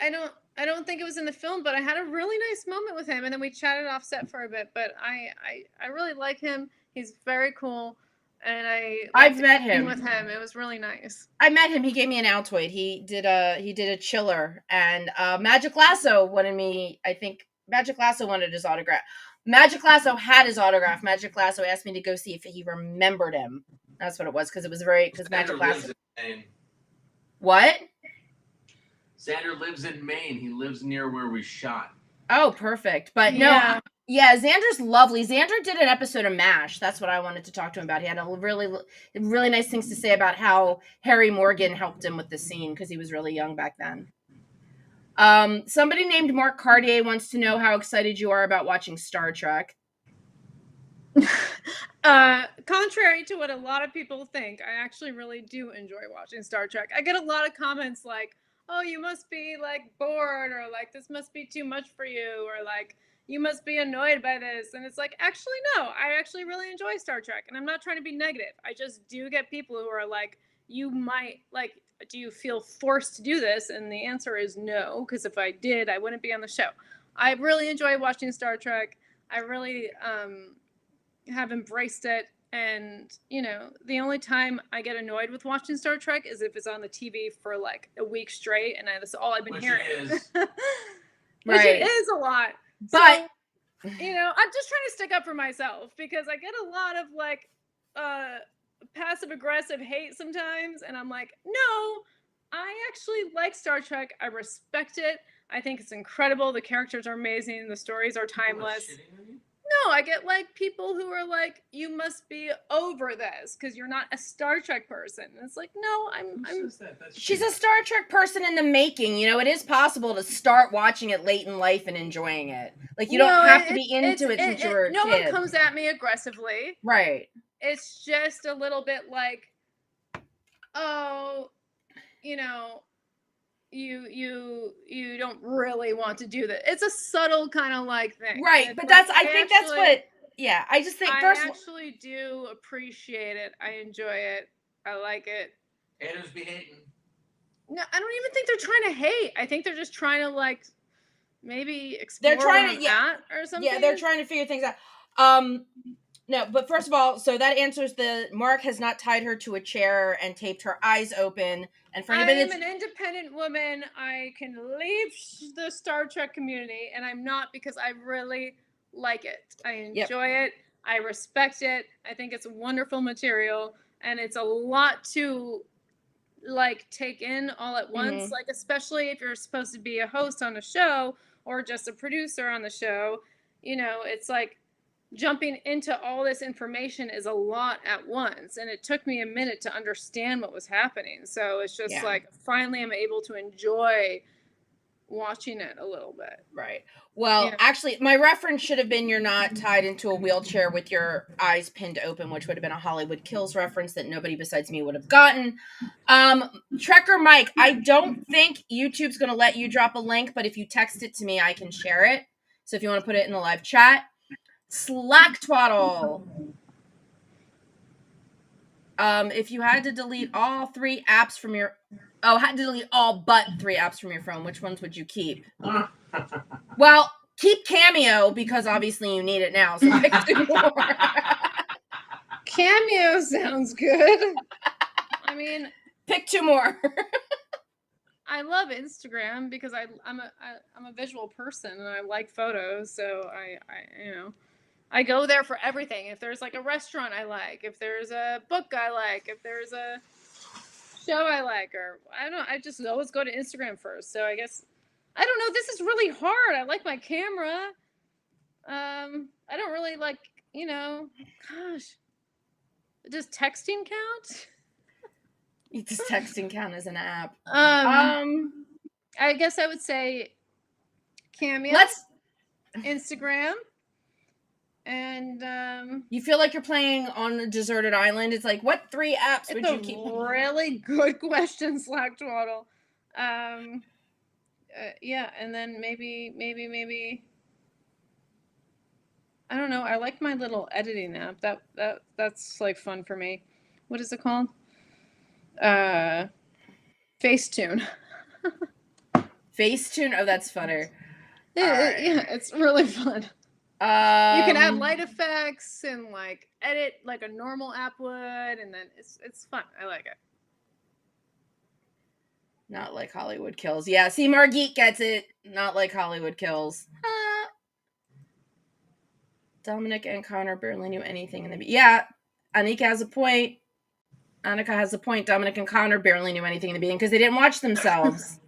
I don't think it was in the film, but I had a really nice moment with him, and then we chatted off set for a bit. But I really like him. He's very cool, and I've met being him. with him. It was really nice. I met him. He gave me an Altoid. He did a chiller, and Magic Lasso wanted me. I think Magic Lasso wanted his autograph. Magic Lasso had his autograph. Magic Lasso asked me to go see if he remembered him. That's what it was, because it was because Magic Lasso. What? Xander lives in Maine. He lives near where we shot. Oh, perfect. But no, yeah, Xander's lovely. Xander did an episode of MASH. That's what I wanted to talk to him about. He had a really nice things to say about how Harry Morgan helped him with the scene because he was really young back then. Somebody named Mark Cartier wants to know how excited you are about watching Star Trek. Contrary to what a lot of people think, I actually really do enjoy watching Star Trek. I get a lot of comments like, oh, you must be like bored, or like this must be too much for you, or like you must be annoyed by this. And it's like, actually, no, I actually really enjoy Star Trek, and I'm not trying to be negative. I just do get people who are like, you might like, do you feel forced to do this? And the answer is no, because if I did, I wouldn't be on the show. I really enjoy watching Star Trek. I really have embraced it. And, you know, the only time I get annoyed with watching Star Trek is if it's on the TV for like a week straight, and that's all I've been hearing. It is. Which it is a lot. But, so, you know, I'm just trying to stick up for myself, because I get a lot of like passive aggressive hate sometimes. And I'm like, no, I actually like Star Trek. I respect it. I think it's incredible. The characters are amazing. The stories are timeless. No, I get like people who are like, you must be over this because you're not a Star Trek person. And it's like, no, she's a Star Trek person in the making. You know, it is possible to start watching it late in life and enjoying it. Like, you don't have to be into it since you're a kid. No one comes at me aggressively. Right. It's just a little bit like, oh, you know, you don't really want to do that. It's a subtle kind of like thing. Right, but that's, I think that's what, yeah, I just think I actually do appreciate it. I enjoy it. I like it. Haters be hating. No, I don't even think they're trying to hate. I think they're just trying to like maybe explore they're trying to, or something. Yeah, they're trying to figure things out. No, but first of all, so that answers Mark has not tied her to a chair and taped her eyes open. And for anybody, I'm an independent woman. I can leave the Star Trek community, and I'm not, because I really like it. I enjoy it. I respect it. I think it's wonderful material, and it's a lot to like take in all at once. Like, especially if you're supposed to be a host on a show or just a producer on the show, you know, it's like jumping into all this information is a lot at once, and it took me a minute to understand what was happening. So it's just like, finally I'm able to enjoy watching it a little bit. Right. Well, actually, my reference should have been you're not tied into a wheelchair with your eyes pinned open, which would have been a Hollywood Kills reference that nobody besides me would have gotten. Trekker Mike, I don't think YouTube's going to let you drop a link, but if you text it to me, I can share it. So if you want to put it in the live chat. Slack Twaddle. If you had to delete all 3 apps from your... Oh, had to delete all but 3 apps from your phone, which ones would you keep? Well, keep Cameo, because obviously you need it now, so pick 2 more. Cameo sounds good. I mean... Pick 2 more. I love Instagram because I'm a visual person, and I like photos, so I you know... I go there for everything. If there's like a restaurant I like, if there's a book I like, if there's a show I like, or I don't know, I just always go to Instagram first. So I guess, I don't know, this is really hard. I like my camera. I don't really like, you know, gosh, does texting count? Does texting count as an app? I guess I would say Cameo, Instagram. And you feel like you're playing on a deserted island. It's like, what 3 apps would you keep? Really good question, Slack Twaddle. Yeah, and then maybe I don't know. I like my little editing app. That's like fun for me. What is it called? Facetune. Facetune. Oh, that's funner. Alright. Yeah, it's really fun. You can add light effects and like edit like a normal app would, and then it's fun. I like it. Not like Hollywood Kills. Yeah, see, Margit gets it. Not like Hollywood Kills. Dominic and Connor barely knew anything in the... Yeah, Anika has a point. Annika has a point. Dominic and Connor barely knew anything in the beginning because they didn't watch themselves.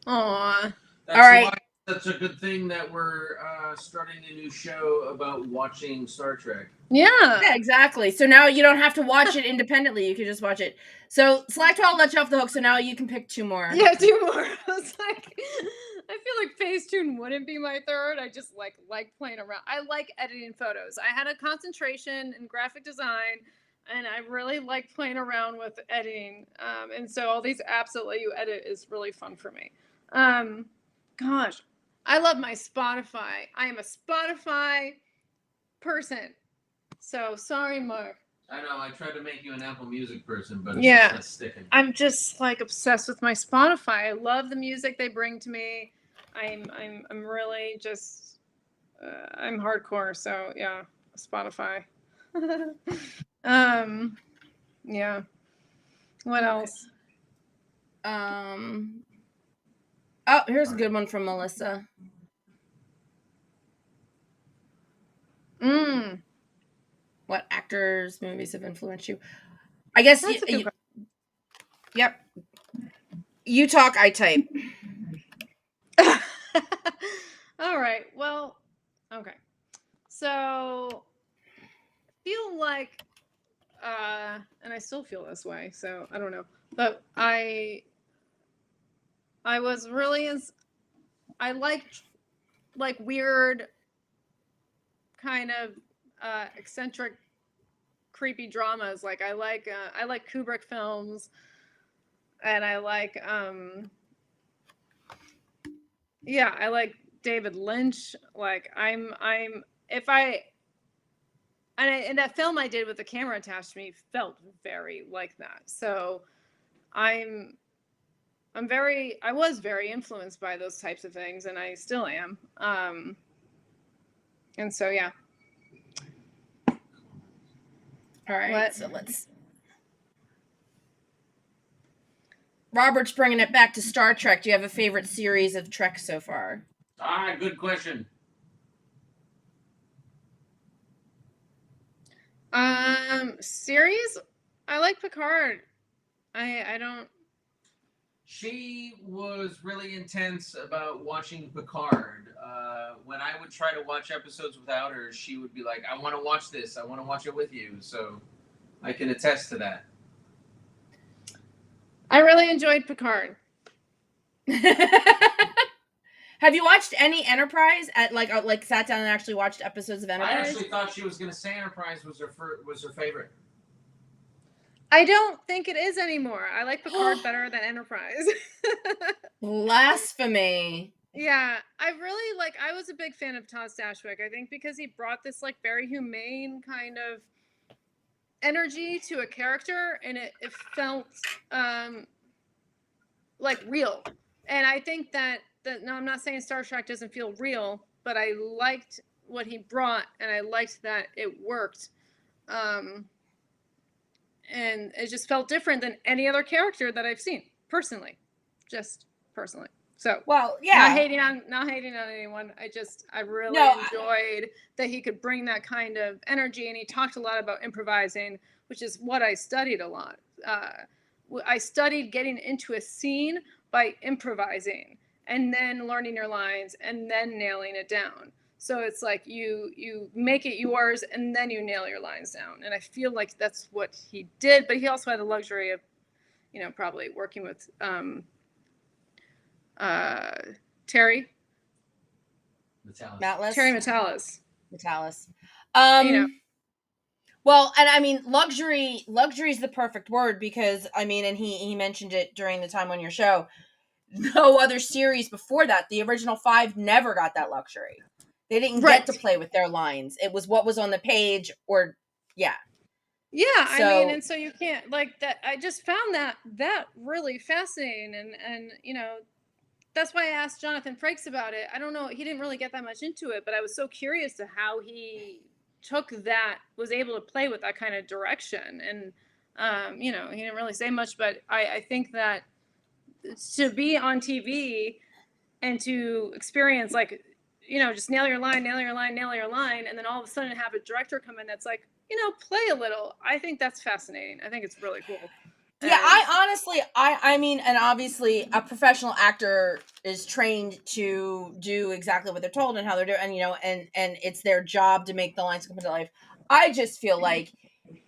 Aww. That's All right. why it's such a good thing that we're starting a new show about watching Star Trek. Yeah, exactly. So now you don't have to watch it independently. You can just watch it. So Slack 12 let you off the hook, so now you can pick 2 more. Yeah, 2 more. I was like, I feel like Facetune wouldn't be my third. I just like playing around. I like editing photos. I had a concentration in graphic design, and I really like playing around with editing. And so all these apps that let you edit is really fun for me. Gosh, I love my Spotify. I am a Spotify person. So sorry, Mark. I know, I tried to make you an Apple Music person, but it's Yeah. just not sticking. I'm just like obsessed with my Spotify. I love the music they bring to me. I'm really just I'm hardcore. So yeah, Spotify. Yeah. What else? Oh, here's a good one from Melissa. What actors, movies have influenced you? I guess. That's a good question. Yep. You talk, I type. All right. Well, okay. So I feel like, and I still feel this way. So I don't know, but I was really I liked like weird, kind of eccentric, creepy dramas. Like I like Kubrick films, and I like I like David Lynch. Like and that film I did with the camera attached to me felt very like that. So I was very influenced by those types of things, and I still am. And so yeah. All right. So Robert's bringing it back to Star Trek. Do you have a favorite series of Trek so far? Good question. Series? I like Picard. I don't... She was really intense about watching Picard. When I would try to watch episodes without her, she would be like, I want to watch this. I want to watch it with you. So I can attest to that. I really enjoyed Picard. Have you watched any Enterprise? Like sat down and actually watched episodes of Enterprise? I actually thought she was going to say Enterprise was her favorite. I don't think it is anymore. I like Picard better than Enterprise. Blasphemy. Yeah, I was a big fan of Todd Stashwick. I think because he brought this like very humane kind of energy to a character, and it felt like real. And I think that no, I'm not saying Star Trek doesn't feel real, but I liked what he brought, and I liked that it worked. And it just felt different than any other character that I've seen personally. So well, yeah. Not hating on anyone. I really enjoyed that he could bring that kind of energy, and he talked a lot about improvising, which is what I studied a lot. I studied getting into a scene by improvising and then learning your lines and then nailing it down. So it's like you make it yours and then you nail your lines down. And I feel like that's what he did, but he also had the luxury of, probably working with Terry Matalas. Well, and I mean, luxury is the perfect word because, I mean, and he mentioned it during the time on your show, no other series before that, the original 5 never got that luxury. They didn't get to play with their lines. It was what was on the page or, yeah. Yeah, so, I mean, and so you can't, like, that. I just found that really fascinating. And that's why I asked Jonathan Frakes about it. I don't know. He didn't really get that much into it, but I was so curious to how he took that, was able to play with that kind of direction. And, you know, he didn't really say much, but I think that to be on TV and to experience, like, you know, just nail your line, and then all of a sudden have a director come in that's like, you know, play a little. I think that's fascinating. I think it's really cool. Yeah, I honestly, I mean, and obviously a professional actor is trained to do exactly what they're told and how they're doing, and, you know, and it's their job to make the lines come to life. I just feel like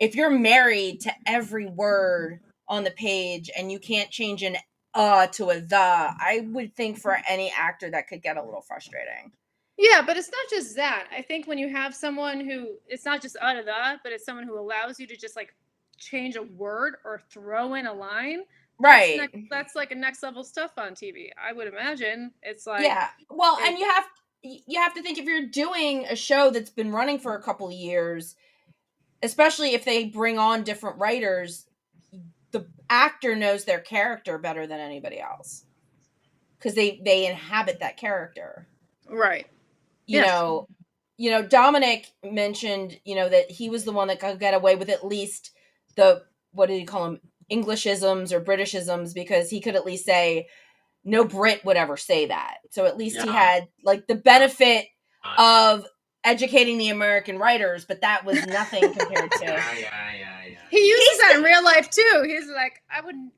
if you're married to every word on the page and you can't change an to a the, I would think for any actor that could get a little frustrating. Yeah, but it's not just that. I think when you have someone who, it's not just out of the, but it's someone who allows you to just like change a word or throw in a line. Right. That's like a next level stuff on TV. I would imagine it's like, yeah. Well, and you have to think, if you're doing a show that's been running for a couple of years, especially if they bring on different writers, the actor knows their character better than anybody else because they inhabit that character. Right. You know, Dominic mentioned, you know, that he was the one that could get away with at least the, what did he call them, Englishisms or Britishisms, because he could at least say, no Brit would ever say that. So at least he had like the benefit of educating the American writers, but that was nothing compared to. Yeah. He uses that in real life too. He's like, I wouldn't.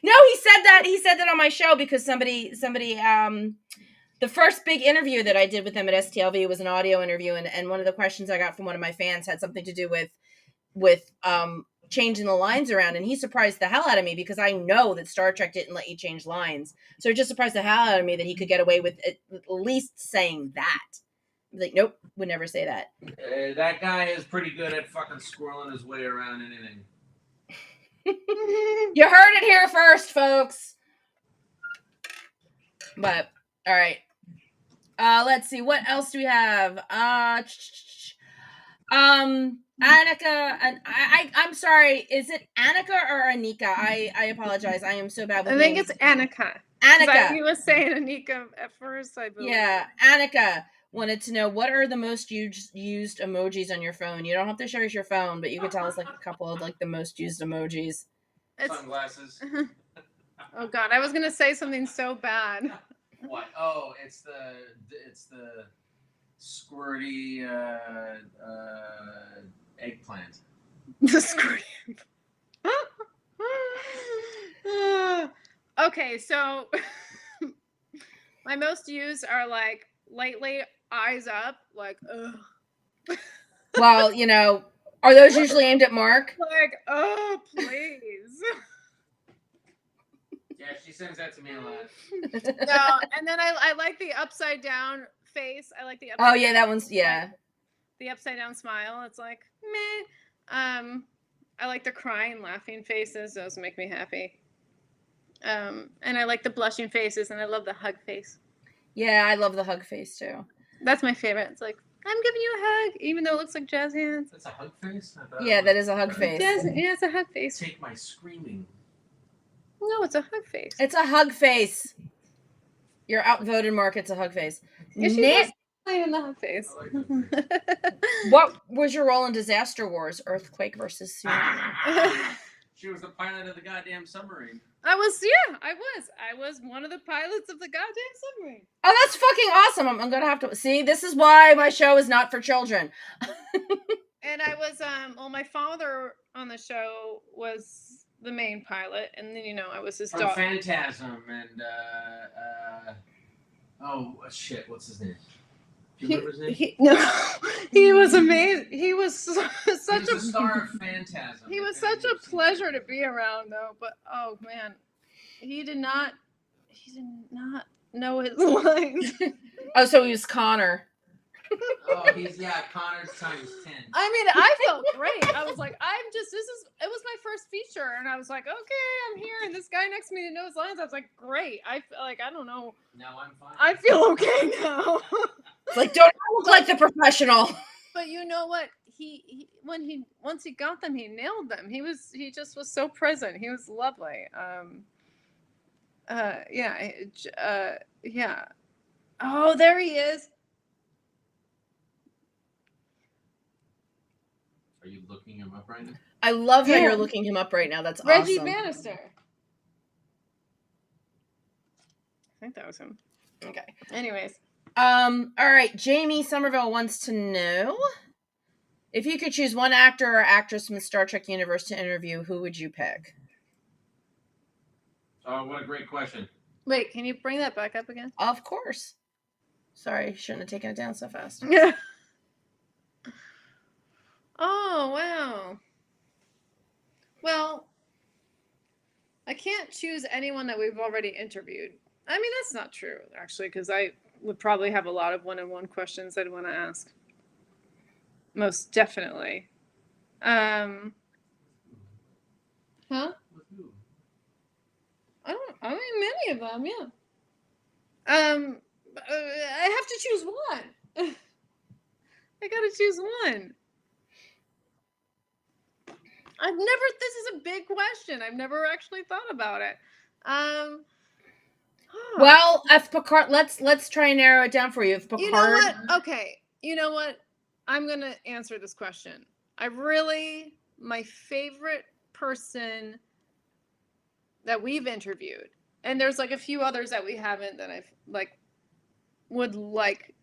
No, he said that on my show because somebody the first big interview that I did with him at STLV was an audio interview, and one of the questions I got from one of my fans had something to do with changing the lines around, and he surprised the hell out of me because I know that Star Trek didn't let you change lines. So it just surprised the hell out of me that he could get away with at least saying that. I was like, nope, would never say that. That guy is pretty good at fucking squirreling his way around anything. You heard it here first, folks. But all right, let's see, what else do we have? Annika, and I'm sorry, is it Annika or Anika? I apologize. I am so bad with names. It's Annika. Annika. He was saying Anika at first, I believe. Yeah, Annika wanted to know, what are the most used emojis on your phone? You don't have to show us your phone, but you could tell us like a couple of like the most used emojis. Sunglasses. Oh God, I was gonna say something so bad. What? Oh, it's the squirty eggplant. The squirty. Okay, so my most used are like lately eyes up, like ugh. Well, you know, are those usually aimed at Mark? Like, oh please. Yeah, she sends that to me a lot. No, and then I like the upside down face. I like the upside down, that one's the upside down smile. It's like meh. I like the crying, laughing faces. Those make me happy. And I like the blushing faces, and I love the hug face. Yeah, I love the hug face too. That's my favorite. It's like, I'm giving you a hug, even though it looks like jazz hands. That's a hug face? Yeah, that is a hug face. Yeah, it's a hug face. Take my screaming. No, it's a hug face. It's a hug face. You're outvoted, Mark. It's a hug face. Yeah, she's in the hug face. What was your role in Disaster Wars? Earthquake versus tsunami. She was the pilot of the goddamn submarine. I was one of the pilots of the goddamn submarine. Oh, that's fucking awesome. I'm gonna have to see. This is why my show is not for children. And I was my father on the show was the main pilot, and then, you know, I was his dog. Phantasm and oh shit, what's his name? Do you remember his name? He was amazing. He was such a star of Phantasm. He was such a pleasure to be around, though. But oh man, he did not know his lines. Oh, so he was Connor. Oh, he's Connor's times 10. I mean, I felt great. I was like, it was my first feature, and I was like, okay, I'm here, and this guy next to me knows lines. I was like, great. I feel like, I don't know. Now I'm fine. I feel okay now. Like, don't look like the professional. But you know what? Once he got them, he nailed them. He just was so present. He was lovely. Yeah. Oh, there he is. Are you looking him up right now? I love how Yeah. you're looking him up right now. That's Reggie awesome. Bannister. I think that was him. Okay. Anyways. All right. Jamie Somerville wants to know, if you could choose one actor or actress from the Star Trek universe to interview, who would you pick? Oh, what a great question. Wait, can you bring that back up again? Of course. Sorry, shouldn't have taken it down so fast. Yeah. Oh, wow. Well, I can't choose anyone that we've already interviewed. I mean, that's not true, actually, because I would probably have a lot of one-on-one questions I'd want to ask. Most definitely. Huh? I mean, many of them, yeah. I have to choose one. I gotta choose one. This is a big question. I've never actually thought about it. Well, if Picard, let's try and narrow it down for you. If Picard, you know what? Okay, you know what? I'm gonna answer this question. My favorite person that we've interviewed, and there's like a few others that we haven't that I've would like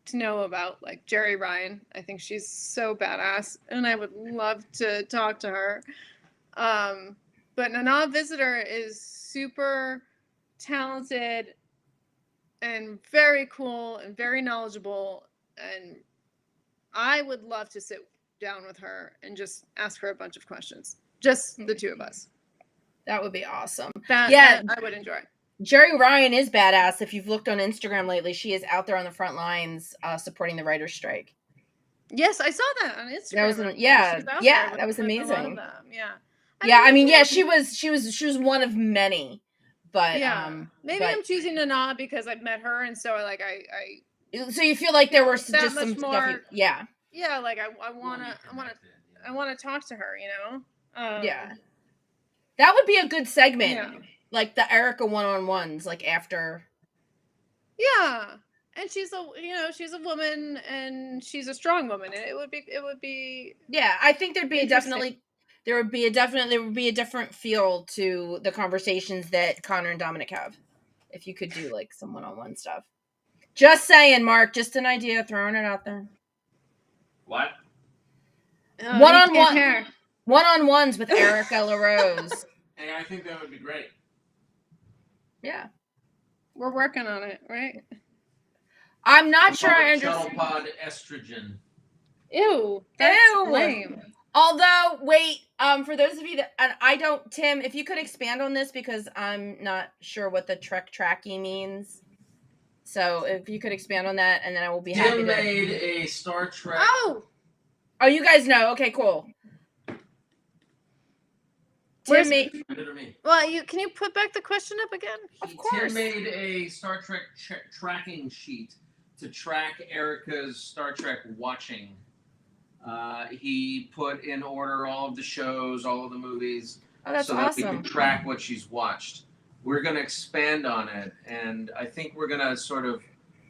to know about, like Jerry Ryan. I think she's so badass, and I would love to talk to her. But Nana Visitor is super talented and very cool and very knowledgeable, and I would love to sit down with her and just ask her a bunch of questions. Just the two of us. That would be awesome. That I would enjoy. Jerry Ryan is badass. If you've looked on Instagram lately, she is out there on the front lines supporting the writers' strike. Yes, I saw that on Instagram. That was that was amazing. She was one of many. But maybe I'm choosing Nana because I've met her, and so so you feel like there were just some more stuff. Yeah, like I wanna talk to her, you know. That would be a good segment, like the Erica one-on-ones, like after. Yeah, and she's a woman, and she's a strong woman, and it would be. Yeah, I think there would be a different feel to the conversations that Connor and Dominic have, if you could do like some one-on-one stuff. Just saying, Mark. Just an idea, throwing it out there. What? One-on-ones with Erica LaRose. Hey, I think that would be great. Yeah. We're working on it, right? I'm not sure I understand. Shuttlepod estrogen. Ew. That's lame. Although, wait, for those of you that, and I don't, Tim, if you could expand on this, because I'm not sure what the Trekkie means. So if you could expand on that, and then I will be happy to. Tim made a Star Trek. Oh, you guys know. Okay, cool. Tim made. Well, can you put back the question up again? Of course. Tim made a Star Trek tracking sheet to track Erica's Star Trek watching. He put in order all of the shows, all of the movies, so that we can track what she's watched. We're going to expand on it, and I think we're going to sort of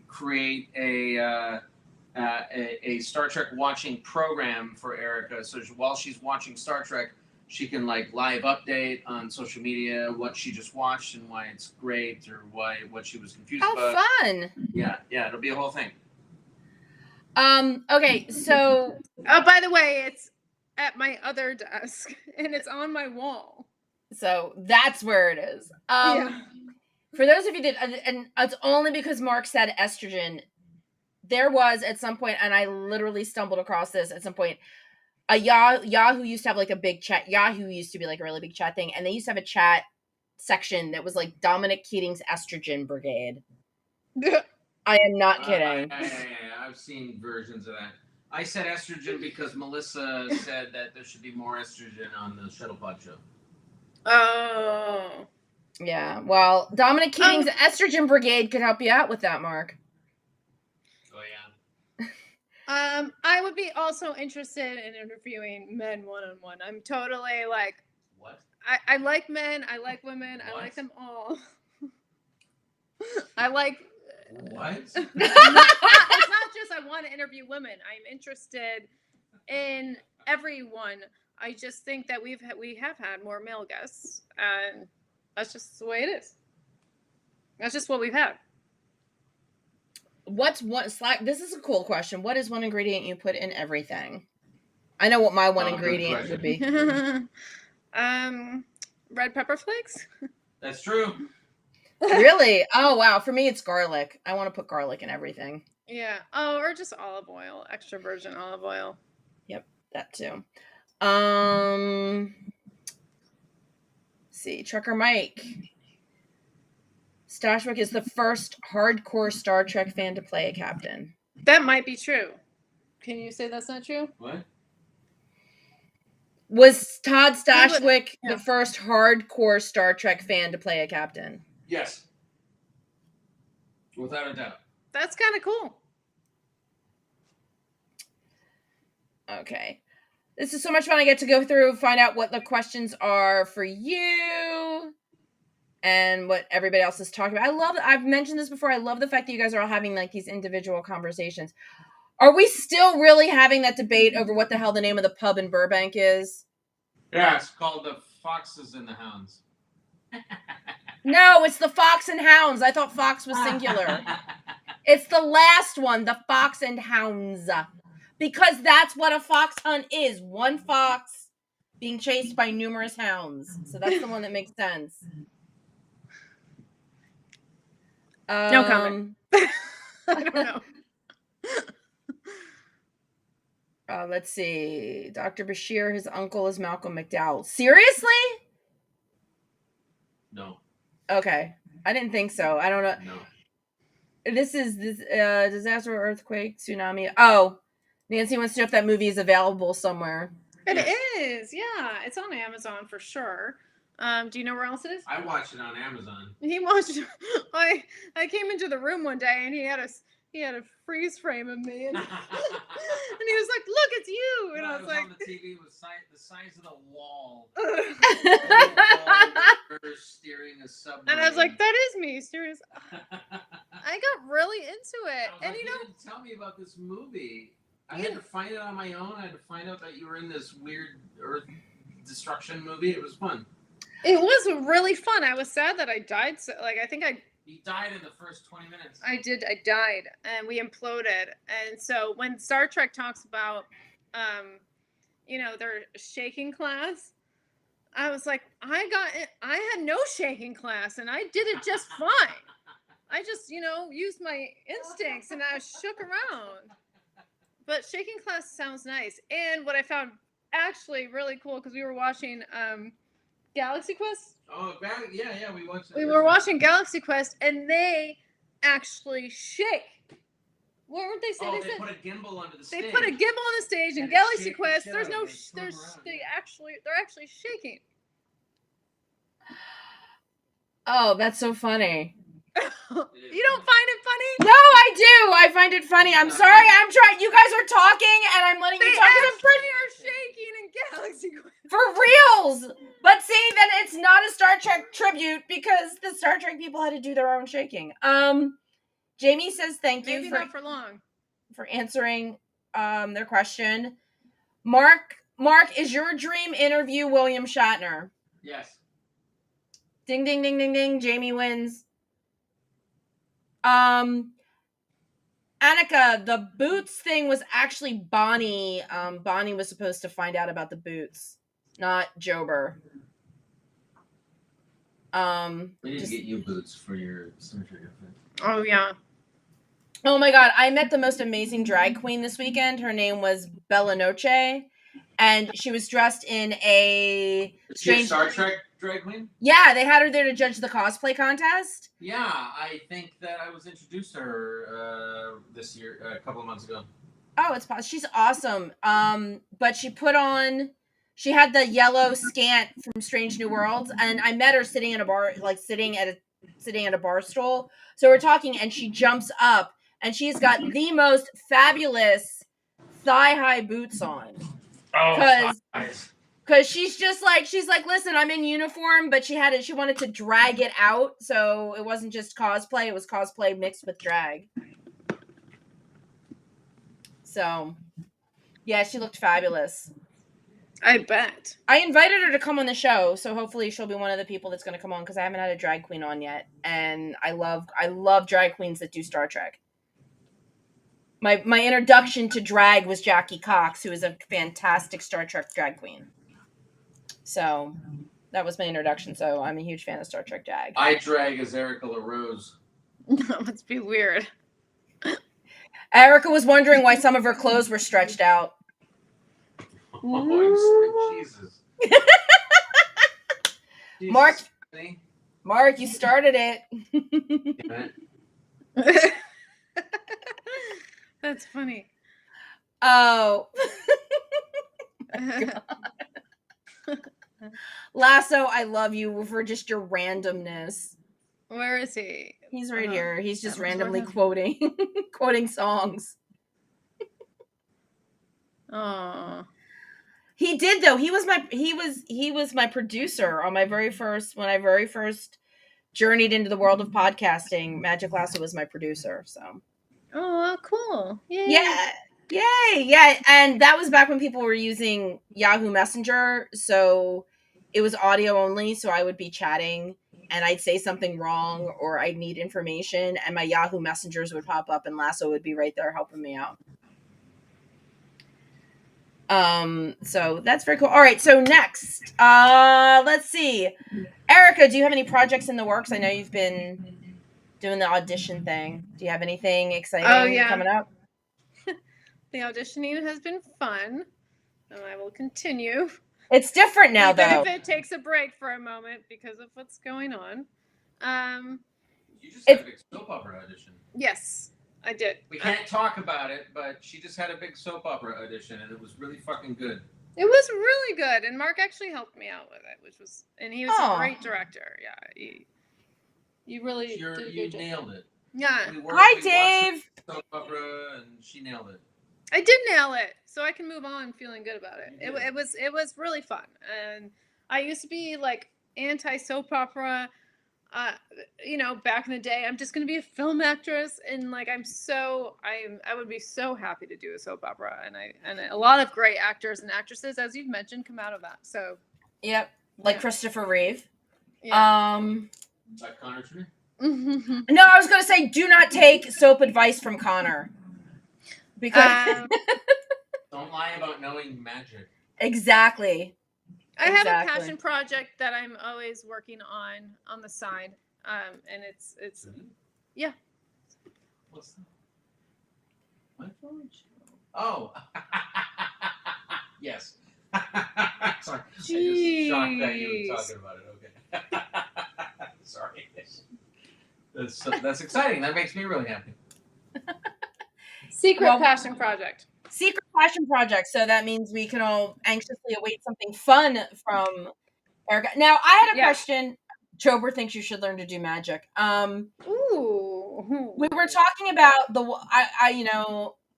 create a Star Trek watching program for Erica. So while she's watching Star Trek, she can live update on social media what she just watched and why it's great, or what she was confused about. Oh, fun! Yeah, it'll be a whole thing. Okay, so. Oh, by the way, it's at my other desk, and it's on my wall. So that's where it is. For those of you that, and it's only because Mark said estrogen, there was at some point, and I literally stumbled across this at some point, a Yahoo used to have like a big chat. Yahoo used to be like a really big chat thing, and they used to have a chat section that was like Dominic Keating's estrogen brigade. I am not kidding. I've seen versions of that. I said estrogen because Melissa said that there should be more estrogen on the Shuttlepod show. Oh. Yeah, well, Dominic Keating's estrogen brigade could help you out with that, Mark. Oh, yeah. I would be also interested in interviewing men one-on-one. I'm totally like... What? I like men, I like women, What? I like them all. I like. What? It's not just I want to interview women. I'm interested in everyone. I just think that we have had more male guests, and that's just the way it is. That's just what we've had. This is a cool question. What is one ingredient you put in everything? I know what my one ingredient would be. Red pepper flakes. That's true. Really? Oh wow. For me, it's garlic. I want to put garlic in everything. Yeah. Oh, or just olive oil, extra virgin olive oil. Yep, that too. See, Trucker Mike. Stashwick is the first hardcore Star Trek fan to play a captain. That might be true. Can you say that's not true? What? Was Todd Stashwick the first hardcore Star Trek fan to play a captain? Yes. Without a doubt. That's kind of cool. Okay. This is so much fun. I get to go through, find out what the questions are for you and what everybody else is talking about. I've mentioned this before. I love the fact that you guys are all having like these individual conversations. Are we still really having that debate over what the hell the name of the pub in Burbank is? Yeah, it's called the Foxes and the Hounds. No, it's the Fox and Hounds. I thought Fox was singular. It's the last one, the Fox and Hounds. Because that's what a fox hunt is. One fox being chased by numerous hounds. So that's the one that makes sense. No comment. I don't know. Let's see. Dr. Bashir, his uncle is Malcolm McDowell. Seriously? No. Okay. I didn't think so. I don't know. No. This is disaster, earthquake, tsunami. Oh, Nancy wants to know if that movie is available somewhere. It is. Yeah. It's on Amazon for sure. Do you know where else it is? I watched it on Amazon. He watched. I came into the room one day and he had a freeze frame of me, and, and he was like, "Look, it's you!" And I was like, on the TV was the size of the wall. Steering a submarine. And I was like, "That is me." Serious. I got really into it, and you didn't tell me about this movie. I had to find it on my own. I had to find out that you were in this weird Earth destruction movie. It was fun. It was really fun. I was sad that I died. So, I think You died in the first 20 minutes. I did. I died, and we imploded. And so when Star Trek talks about, their shaking class, I was like, I had no shaking class, and I did it just fine. I just, used my instincts, and I shook around. But shaking class sounds nice. And what I found actually really cool, because we were watching Galaxy Quest. Oh, yeah, we watched it. We were watching Galaxy Quest, and they actually shake. What would they say? They put a gimbal under the stage. They put a gimbal on the stage in Galaxy Quest. They're actually shaking. Oh, that's so funny. You don't find it funny? No, I do. I find it funny. I'm sorry. I'm trying. You guys are talking, and I'm letting you talk. They are shaking in Galaxy Quest. For reals. But see, then it's not a Star Trek tribute because the Star Trek people had to do their own shaking. Jamie says thank you. Maybe not for long. For answering their question. Mark, is your dream interview William Shatner? Yes. Ding, ding, ding, ding, ding. Jamie wins. Annika, the boots thing was actually Bonnie. Bonnie was supposed to find out about the boots, not Jober. We need to get you boots for your surgery outfit. Oh, yeah. Oh my God, I met the most amazing drag queen this weekend. Her name was Bella Noche, and she was dressed in a strange Star Trek drag queen? Yeah, they had her there to judge the cosplay contest. Yeah, I think that I was introduced to her this year, a couple of months ago. Oh, she's awesome. But she had the yellow scant from Strange New Worlds, and I met her sitting in a bar, sitting at a bar stool. So we're talking, and she jumps up, and she's got the most fabulous thigh-high boots on. Oh, nice. Because she's like, listen, I'm in uniform, but she wanted to drag it out, so it wasn't just cosplay, it was cosplay mixed with drag. So, yeah, she looked fabulous. I bet. I invited her to come on the show, so hopefully she'll be one of the people that's going to come on, because I haven't had a drag queen on yet, and I love drag queens that do Star Trek. My introduction to drag was Jackie Cox, who is a fantastic Star Trek drag queen. So that was my introduction. So I'm a huge fan of Star Trek drag. I drag as Erica LaRose. That must be weird. Erica was wondering why some of her clothes were stretched out. Oh, Jesus. Mark, you started it. That's funny. Oh. Lasso, I love you for just your randomness. Where is he? He's right here. He's just randomly quoting songs. Oh. He did though. He was my producer on when I very first journeyed into the world of podcasting. Magic Lasso was my producer. So. Oh, cool! Yay. Yeah. Yay! Yeah, and that was back when people were using Yahoo Messenger, so it was audio only. So I would be chatting, and I'd say something wrong, or I'd need information, and my Yahoo Messengers would pop up, and Lasso would be right there helping me out. So that's very cool. All right, so next, let's see, Erica, do you have any projects in the works? I know you've been doing the audition thing. Do you have anything exciting coming up? The auditioning has been fun, and I will continue. It's different now, Even though. if it takes a break for a moment because of what's going on. You just had a big soap opera audition. Yes, I did. We can't talk about it, but she just had a big soap opera audition, and it was really fucking good. It was really good, and Mark actually helped me out with it, and he was a great director. Yeah, you really did a good job. Nailed it. Yeah. Hi, Dave. Soap opera, and she nailed it. I did nail it, so I can move on feeling good about it. It was really fun, and I used to be like anti soap opera. Back in the day, I'm just gonna be a film actress, and like I would be so happy to do a soap opera, and a lot of great actors and actresses, as you've mentioned, come out of that. So, yep, like Christopher Reeve. Yeah. Like Connor Tree? No, I was gonna say, do not take soap advice from Connor. Because don't lie about knowing magic. Exactly. I have a passion project that I'm always working on the side, and it's yeah. What's that? My phone? Oh, yes. Sorry, Jeez. I just shocked that you were talking about it. Okay. Sorry. That's exciting. That makes me really happy. Secret passion project. Secret passion project. So that means we can all anxiously await something fun from Erica. Now, I had a question. Jober thinks you should learn to do magic. Ooh. We were talking about the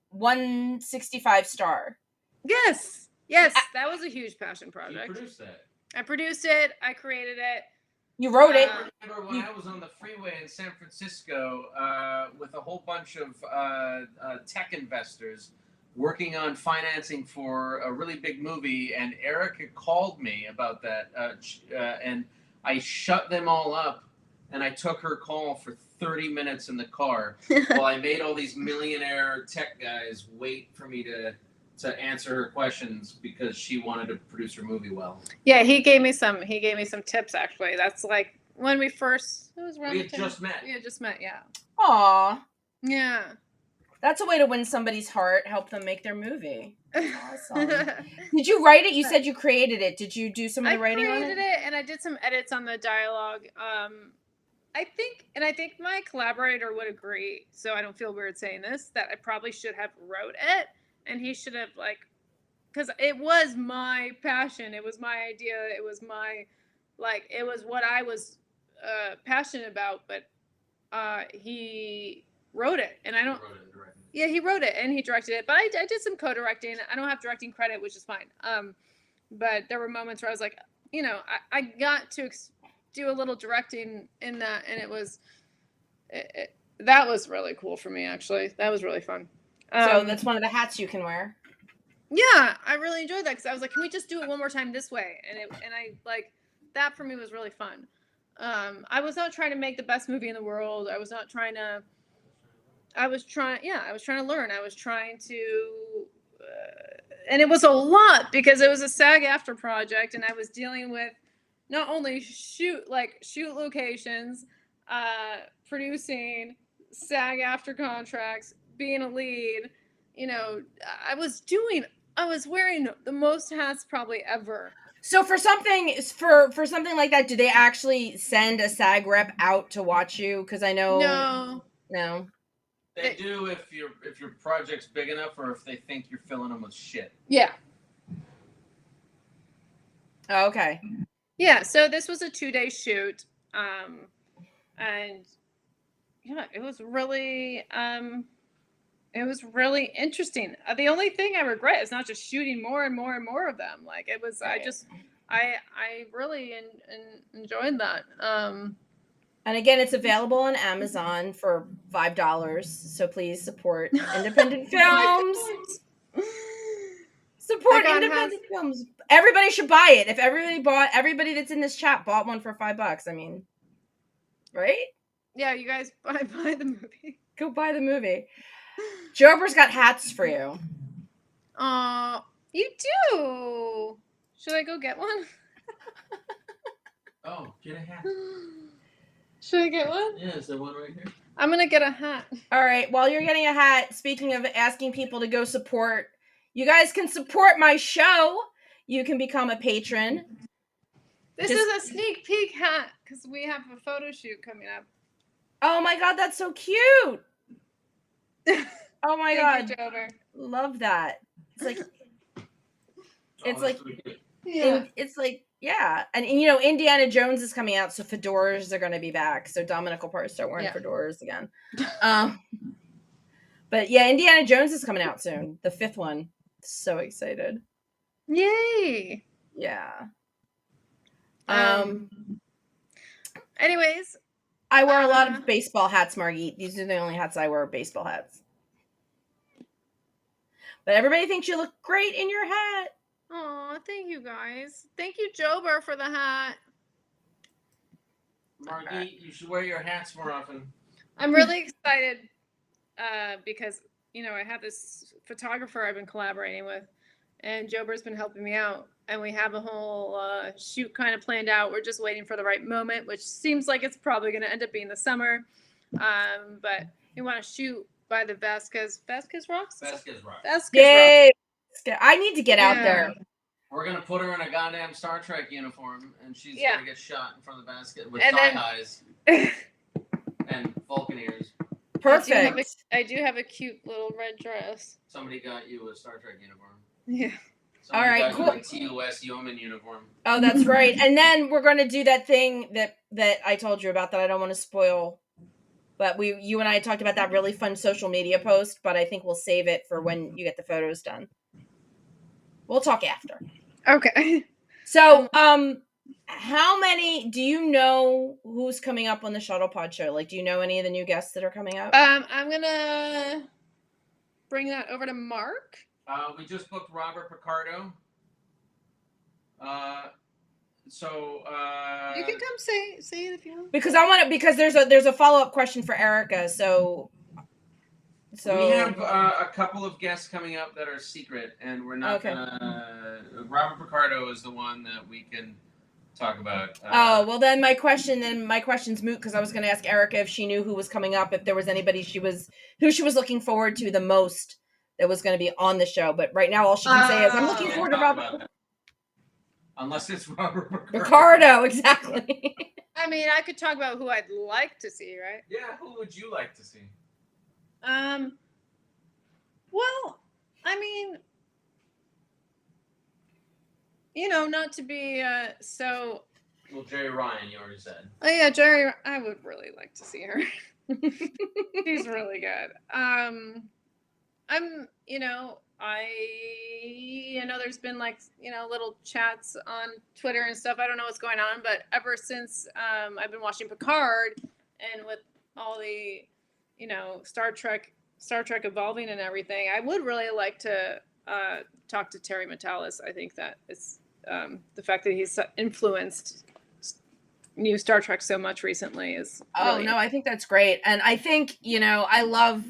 165 star. Yes, that was a huge passion project. You produced that. I produced it. I created it. You wrote it. I remember when I was on the freeway in San Francisco with a whole bunch of tech investors working on financing for a really big movie, and Erica called me about that, and I shut them all up, and I took her call for 30 minutes in the car while I made all these millionaire tech guys wait for me to answer her questions because she wanted to produce her movie well. Yeah, he gave me some tips actually. That's like when we first We had just met. We had just met, yeah. Aw. Yeah. That's a way to win somebody's heart, help them make their movie. Awesome. Did you write it? You said you created it. Did you do some of the writing on it? I created it, and I did some edits on the dialogue. I think my collaborator would agree, so I don't feel weird saying this, that I probably should have wrote it. And he should have, because it was my passion. It was my idea. It was it was what I was passionate about. But he wrote it, and I don't. Yeah, he wrote it and he directed it. But I did some co-directing. I don't have directing credit, which is fine. but there were moments where I was like, I got to do a little directing in that, and that was really cool for me, actually. That was really fun. So that's one of the hats you can wear. Yeah, I really enjoyed that because I was like, can we just do it one more time this way? And I like that for me was really fun. I was not trying to make the best movie in the world. I was trying to learn. I was trying to, and it was a lot because it was a SAG-AFTRA project, and I was dealing with not only shoot locations, producing, SAG-AFTRA contracts, being a lead. I was wearing the most hats probably ever. So for something like that, do they actually send a SAG rep out to watch you? Because I know no. They do if your project's big enough, or if they think you're filling them with shit. Yeah. Oh, okay. Yeah. So this was a 2-day shoot, and yeah, it was really interesting. The only thing I regret is not just shooting more and more and more of them. Like it was, right. I really enjoyed that. And again, it's available on Amazon for $5. So please support independent films. Support independent films. Everybody should buy it. If everybody that's in this chat bought one for $5, I mean, right? Yeah, you guys buy the movie. Go buy the movie. Jober's got hats for you. You do. Should I go get one? Oh, get a hat. Should I get one? Yeah, is there one right here? I'm gonna get a hat. All right. While you're getting a hat, speaking of asking people to go support, you guys can support my show. You can become a patron. This is a sneak peek hat because we have a photo shoot coming up. Oh my God, that's so cute. Oh my God. You, Jover. Love that. It's like yeah. It's like, yeah. And Indiana Jones is coming out, so fedoras are going to be back. So Dominic will probably start wearing fedoras again. But yeah, Indiana Jones is coming out soon. The 5th one. So excited. Yay. Yeah. Anyways. I wear a lot of baseball hats, Margit. These are the only hats I wear, baseball hats. But everybody thinks you look great in your hat. Oh, thank you guys. Thank you, Jober, for the hat. Margit, you should wear your hats more often. I'm really excited because, I have this photographer I've been collaborating with, and Jober's been helping me out. And we have a whole shoot kind of planned out. We're just waiting for the right moment, which seems like it's probably going to end up being the summer. But we want to shoot by the Vasquez Rocks? Vasquez Rocks. Yay! I need to get out there. We're going to put her in a goddamn Star Trek uniform, and she's going to get shot in front of the basket with thigh-highs and Vulcan ears. Perfect. I do have a cute little red dress. Somebody got you a Star Trek uniform. Yeah. All right, cool. A TOS yeoman uniform. Oh, that's right. And then we're going to do that thing that I told you about that I don't want to spoil. But you and I talked about that really fun social media post, but I think we'll save it for when you get the photos done. We'll talk after. Okay. So, how many do you know who's coming up on the Shuttle Pod show? Like, do you know any of the new guests that are coming up? I'm gonna bring that over to Mark. We just booked Robert Picardo. So you can come say it if you want. Because there's a follow-up question for Erica. So we have a couple of guests coming up that are secret, and we're not gonna. Robert Picardo is the one that we can talk about. Well, then my question's moot because I was going to ask Erica if she knew who was coming up, if there was anybody who she was looking forward to the most that was going to be on the show. But right now, all she can say is, "I'm looking forward to Robert." Unless it's Robert Picardo, exactly. I mean, I could talk about who I'd like to see, right? Yeah, who would you like to see? Well, I mean, not to be so. Well, Jerry Ryan, you already said. Oh yeah, Jerry. I would really like to see her. She's really good. I I know there's been like, little chats on Twitter and stuff. I don't know what's going on, but ever since I've been watching Picard and with all the, Star Trek evolving and everything, I would really like to talk to Terry Matalas. I think that it's the fact that he's influenced new Star Trek so much recently is really I think that's great. And I think, I love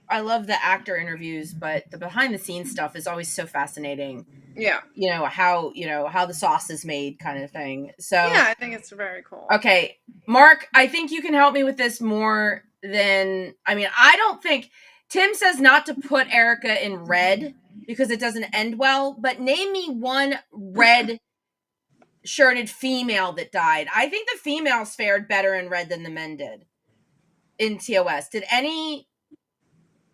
the actor interviews, but the behind the scenes stuff is always so fascinating. Yeah. How the sauce is made kind of thing. So yeah, I think it's very cool. Okay, Mark, I think you can help me with this more than, I don't think, Tim says not to put Erica in red because it doesn't end well, but name me one red shirted female that died. I think the females fared better in red than the men did in TOS. Did any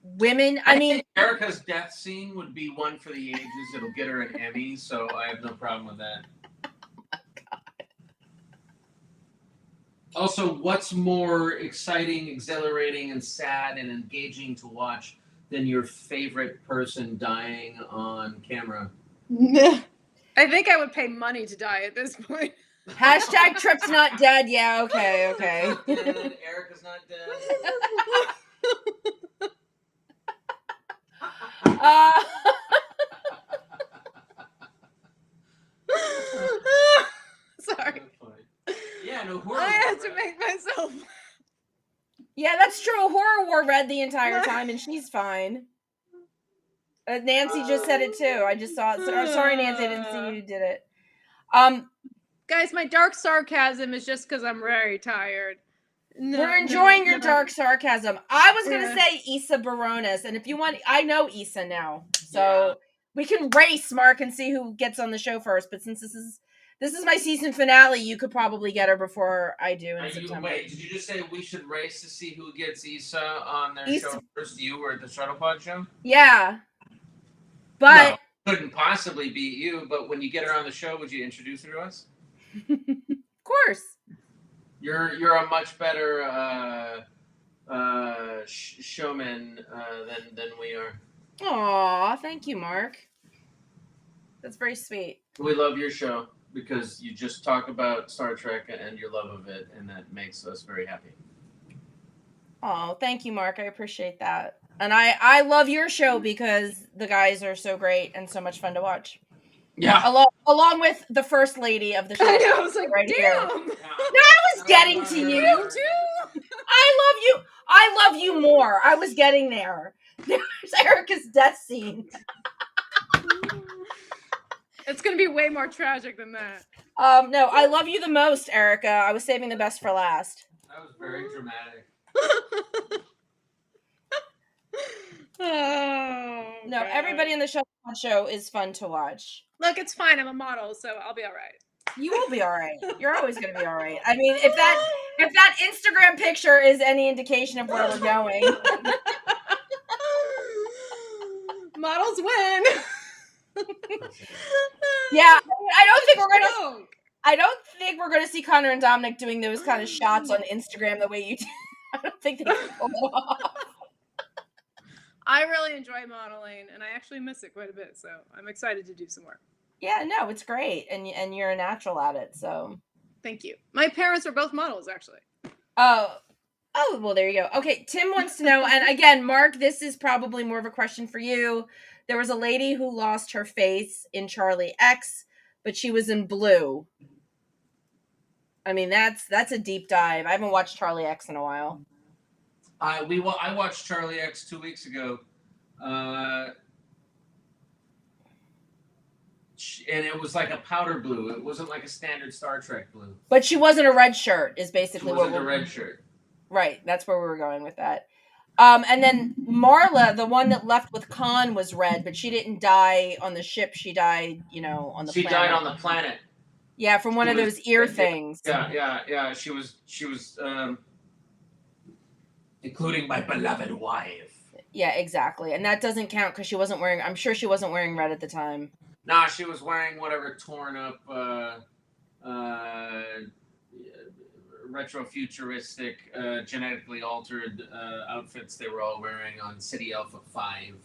women? I think Erica's death scene would be one for the ages. It'll get her an Emmy, so I have no problem with that. Oh my God. Also, what's more exciting, exhilarating, and sad and engaging to watch than your favorite person dying on camera? I think I would pay money to die at this point. Hashtag Trip's not dead. Yeah, okay. Not dead. Erica's not dead. Sorry. Yeah, no horror. I had to make myself. Yeah, that's true. Horror wore red the entire time, and she's fine. Nancy just said it too. I just saw it. Sorry, Nancy, I didn't see you did it. Guys, my dark sarcasm is just because I'm very tired. We're enjoying your dark sarcasm. I was gonna say Issa Baronis, and if you want, I know Issa now, so we can race, Mark, and see who gets on the show first. But since this is my season finale, you could probably get her before I do in September. Wait, did you just say we should race to see who gets Issa on their show first? You or the Shuttlepod show? Yeah, but couldn't possibly beat you. But when you get her on the show, would you introduce her to us? Of course. You're a much better showman than we are. Aw, thank you, Mark. That's very sweet. We love your show because you just talk about Star Trek and your love of it, and that makes us very happy. Oh, thank you, Mark. I appreciate that. And I love your show because the guys are so great and so much fun to watch. Yeah. Along with the first lady of the show. I know, I was like, right damn. Here. No, I was getting to you. You too. I love you more. I was getting there. There's Erica's death scene. It's going to be way more tragic than that. No, I love you the most, Erica. I was saving the best for last. That was very dramatic. Oh, no, God. Everybody in the show is fun to watch. Look, it's fine. I'm a model, so I'll be all right. You will be all right. You're always going to be all right. I mean, if that Instagram picture is any indication of where we're going. Models win. Yeah, I don't think we're gonna see Connor and Dominic doing those kind of shots on Instagram the way you do. I don't think they can pull it off. I really enjoy modeling, and I actually miss it quite a bit. So I'm excited to do some more. Yeah, no, it's great, and you're a natural at it. So thank you. My parents are both models, actually. Oh, well, there you go. Okay, Tim wants to know, and again, Mark, this is probably more of a question for you. There was a lady who lost her face in Charlie X, but she was in blue. I mean, that's a deep dive. I haven't watched Charlie X in a while. I watched Charlie X 2 weeks ago, and it was like a powder blue. It wasn't like a standard Star Trek blue. But she wasn't a red shirt. Is basically what we're. A red shirt. Right, that's where we were going with that. And then Marla, the one that left with Khan, was red, but she didn't die on the ship. She died, on the planet. She died on the planet. Yeah, from one of those ear things. Yeah. She was including my beloved wife. Yeah, exactly. And that doesn't count because I'm sure she wasn't wearing red at the time. Nah, she was wearing whatever torn up retro-futuristic, genetically altered outfits they were all wearing on City Alpha 5.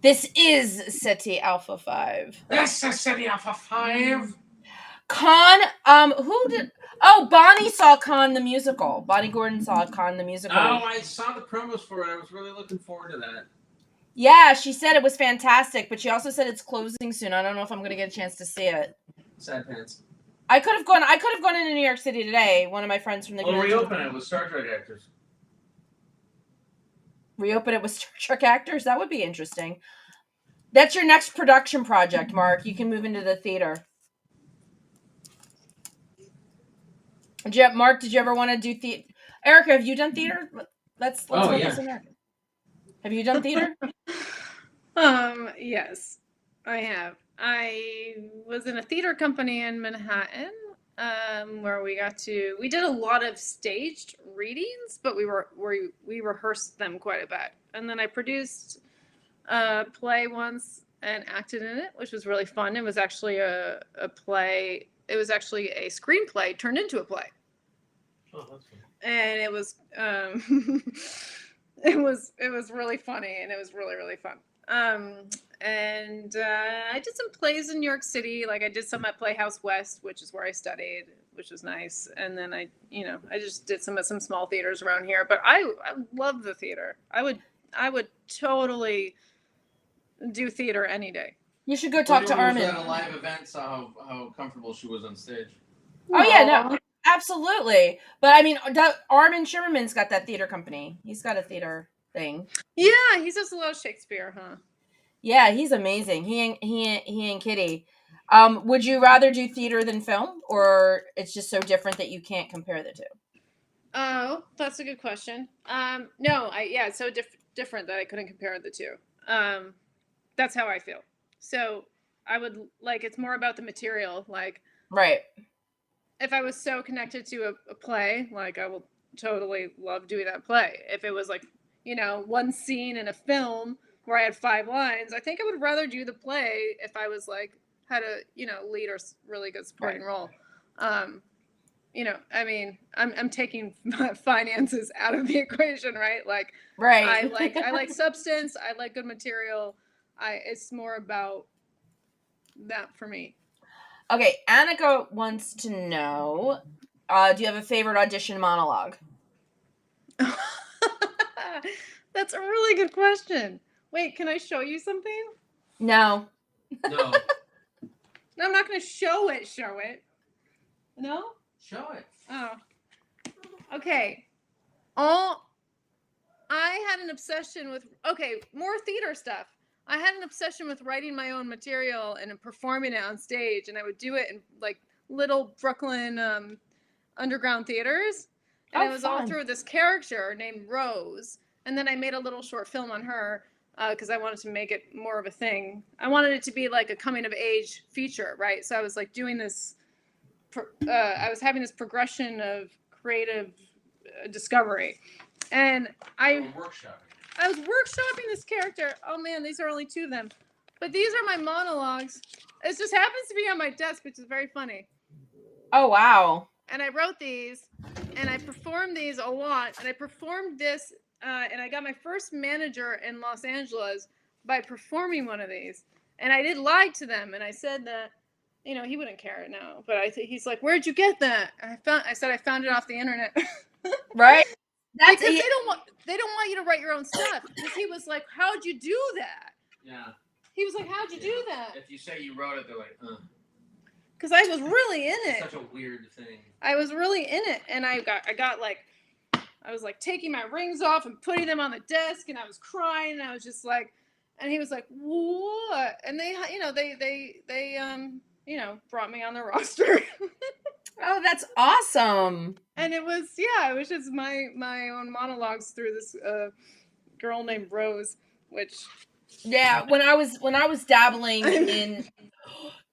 This is SETI Alpha 5. This is City Alpha 5. Con, who did... Oh, Bonnie saw Con the musical. Bonnie Gordon saw Con the musical. Oh, I saw the promos for it. I was really looking forward to that. Yeah, she said it was fantastic, but she also said it's closing soon. I don't know if I'm going to get a chance to see it. Sad pants. I could have gone into New York City today. One of my friends from the We'll convention. reopen it with Star Trek actors. Reopen it with Star Trek actors? That would be interesting. That's your next production project, Mark. You can move into the theater. Mark, did you ever want to do theater? Erica, have you done theater? Let's focus on that. Have you done theater? Yes, I have. I was in a theater company in Manhattan, where we did a lot of staged readings, but we rehearsed them quite a bit. And then I produced a play once and acted in it, which was really fun. It was actually a play. It was actually a screenplay turned into a play. Oh, that's fun. And it was it was really funny, and it was really, really fun. And I did some plays in New York City. Like I did some at Playhouse West, which is where I studied, which was nice. And then I just did some at some small theaters around here. But I love the theater. I would totally do theater any day. You should go talk to Armin. At a live event, saw how comfortable she was on stage. Oh yeah, no, absolutely. But I mean, Armin Shimmerman's got that theater company. He's got a theater thing. Yeah, he does a lot of Shakespeare, huh? Yeah, he's amazing. He and Kitty. Would you rather do theater than film, or it's just so different that you can't compare the two? Oh, that's a good question. No, it's so different that I couldn't compare the two. That's how I feel. So I would it's more about the material. Like, right. If I was so connected to a play, I will totally love doing that play. If it was one scene in a film where I had 5 lines, I think I would rather do the play if I was had a lead or really good supporting role. I mean, I'm taking finances out of the equation, right? Right. I like substance. I like good material. It's more about that for me. Okay, Annika wants to know, do you have a favorite audition monologue? That's a really good question. Wait, can I show you something? No. No. No, I'm not going to show it. No? Show it. Oh. Okay. I had an obsession with, more theater stuff. I had an obsession with writing my own material and performing it on stage, and I would do it in little Brooklyn underground theaters. And it was all through this character named Rose. And then I made a little short film on her because I wanted to make it more of a thing. I wanted it to be a coming of age feature, right? So I was doing this. I was having this progression of creative discovery, and I was workshopping this character. Oh man, these are only 2 of them, but these are my monologues. It just happens to be on my desk, which is very funny. Oh wow! And I wrote these, and I performed these a lot, and I performed this, and I got my first manager in Los Angeles by performing one of these, and I did lie to them, and I said that, he wouldn't care now, but he's like, "Where'd you get that?" And I said I found it off the internet. Right. Because they don't want you to write your own stuff. Because he was like, "How'd you do that?" Yeah. He was like, "How'd you do that?" If you say you wrote it, they're like, Because I was really in it. Such a weird thing. I was really in it, and I was taking my rings off and putting them on the desk, and I was crying, and I was just and he was like, "What?" And they brought me on the roster. Oh, that's awesome. And it was just my own monologues through this girl named Rose, which when I was dabbling in,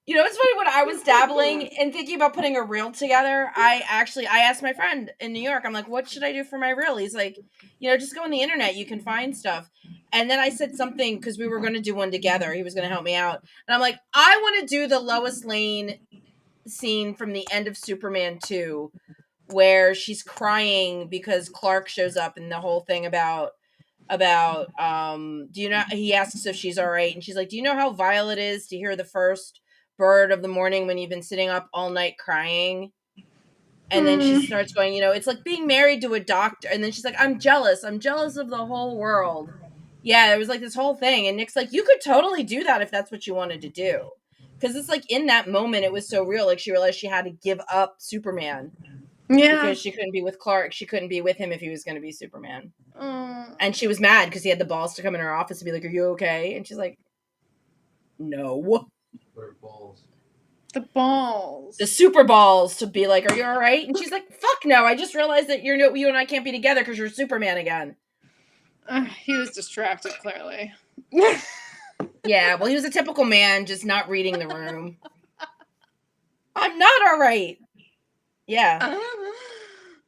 it's funny, when I was dabbling and thinking about putting a reel together, I asked my friend in New York, I'm like, what should I do for my reel? He's like, just go on the internet, you can find stuff. And then I said something because we were going to do one together. He was going to help me out. And I'm like, I want to do the Lois Lane scene from the end of Superman 2 where she's crying because Clark shows up, and the whole thing about about do you know, he asks if she's all right, and she's like, do you know how vile it is to hear the first bird of the morning when you've been sitting up all night crying? And then she starts going, it's like being married to a doctor. And then she's like, I'm jealous of the whole world. Yeah, it was like this whole thing. And Nick's like, you could totally do that if that's what you wanted to do. Because it's like in that moment it was so real. Like she realized she had to give up Superman. Yeah. Because she couldn't be with Clark. She couldn't be with him if he was going to be Superman. And she was mad because he had the balls to come in her office and be like, are you okay? And she's like, no. What are balls? The balls. The super balls to be like, are you all right? And she's like, fuck no. I just realized that you and I can't be together because you're Superman again. He was distracted, clearly. Yeah, well, he was a typical man, just not reading the room. I'm not all right. Yeah.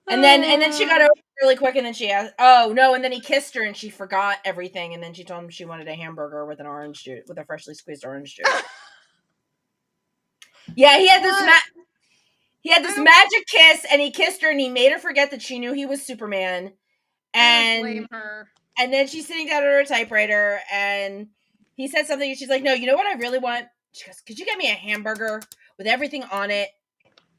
And then she got over it really quick, and then she asked, oh, no, and then he kissed her, and she forgot everything, and then she told him she wanted a hamburger with an orange juice, with a freshly squeezed orange juice. Yeah, he had this magic kiss, and he kissed her, and he made her forget that she knew he was Superman. I don't blame her. And then she's sitting down at her typewriter, and he said something, and she's like, no, you know what I really want? She goes, could you get me a hamburger with everything on it?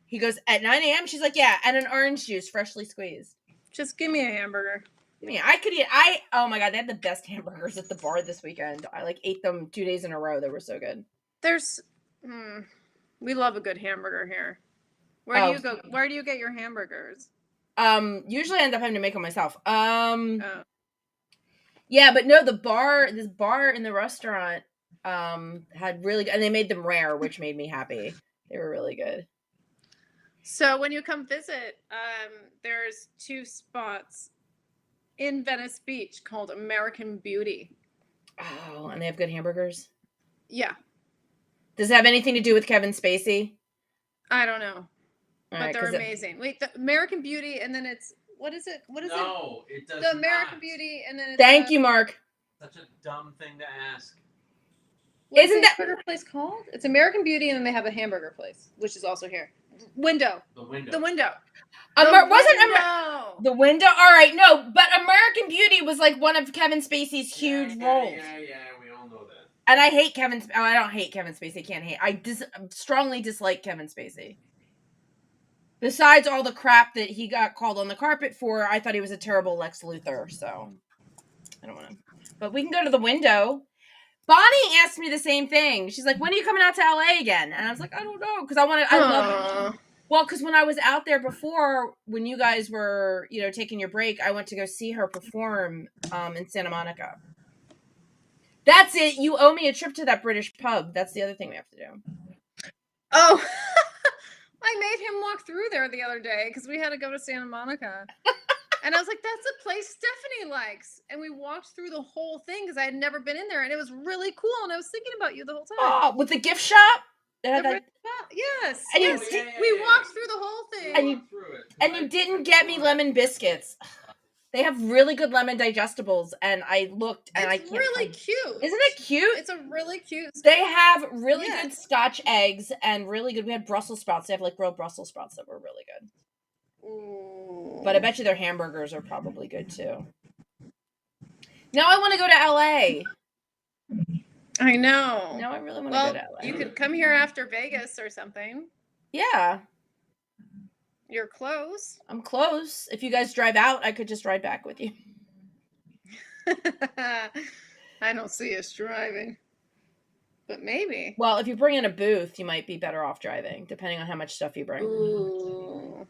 He goes, at 9 a.m.? She's like, yeah, and an orange juice, freshly squeezed. Just give me a hamburger. Oh my God, they had the best hamburgers at the bar this weekend. I ate them 2 days in a row. They were so good. We love a good hamburger here. Where do you go? Where do you get your hamburgers? Usually I end up having to make them myself. Yeah, but no, this bar in the restaurant, had really good, and they made them rare, which made me happy. They were really good. So when you come visit, there's 2 spots in Venice Beach called American Beauty. Oh, and they have good hamburgers? Yeah. Does it have anything to do with Kevin Spacey? I don't know. But they're amazing. Wait, the American Beauty, and then it's, what is it? What is it? No, it does The American not. Beauty, and then it's... Thank you, Mark. Such a dumb thing to ask. Isn't that hamburger place called? It's American Beauty, and then they have a hamburger place, which is also here. The window. The Window. The window? All right, no, but American Beauty was like one of Kevin Spacey's huge roles. Yeah, we all know that. And I hate I don't hate Kevin Spacey. I can't hate. I strongly dislike Kevin Spacey. Besides all the crap that he got called on the carpet for, I thought he was a terrible Lex Luthor, so I don't want to. But we can go to the window. Bonnie asked me the same thing. She's like, when are you coming out to LA again? And I was like, I don't know, because I love it. Well, because when I was out there before, when you guys were, taking your break, I went to go see her perform in Santa Monica. That's it. You owe me a trip to that British pub. That's the other thing we have to do. Oh, I made him walk through there the other day because we had to go to Santa Monica. And I was like, that's a place Stephanie likes. And we walked through the whole thing because I had never been in there. And it was really cool. And I was thinking about you the whole time. Oh, with the gift shop? Yes. And we walked through the whole thing. And you didn't get me lemon biscuits. They have really good lemon digestibles, and I looked, and it's really cute. Isn't it cute? It's a really cute. They have really good Scotch eggs and really good. We had Brussels sprouts. They have grilled Brussels sprouts that were really good. Ooh. But I bet you their hamburgers are probably good too. Now I want to go to LA. I know. Now I really want to go to LA. You could come here after Vegas or something. Yeah. You're close. I'm close. If you guys drive out, I could just ride back with you. I don't see us driving. But maybe. Well, if you bring in a booth, you might be better off driving, depending on how much stuff you bring. Ooh.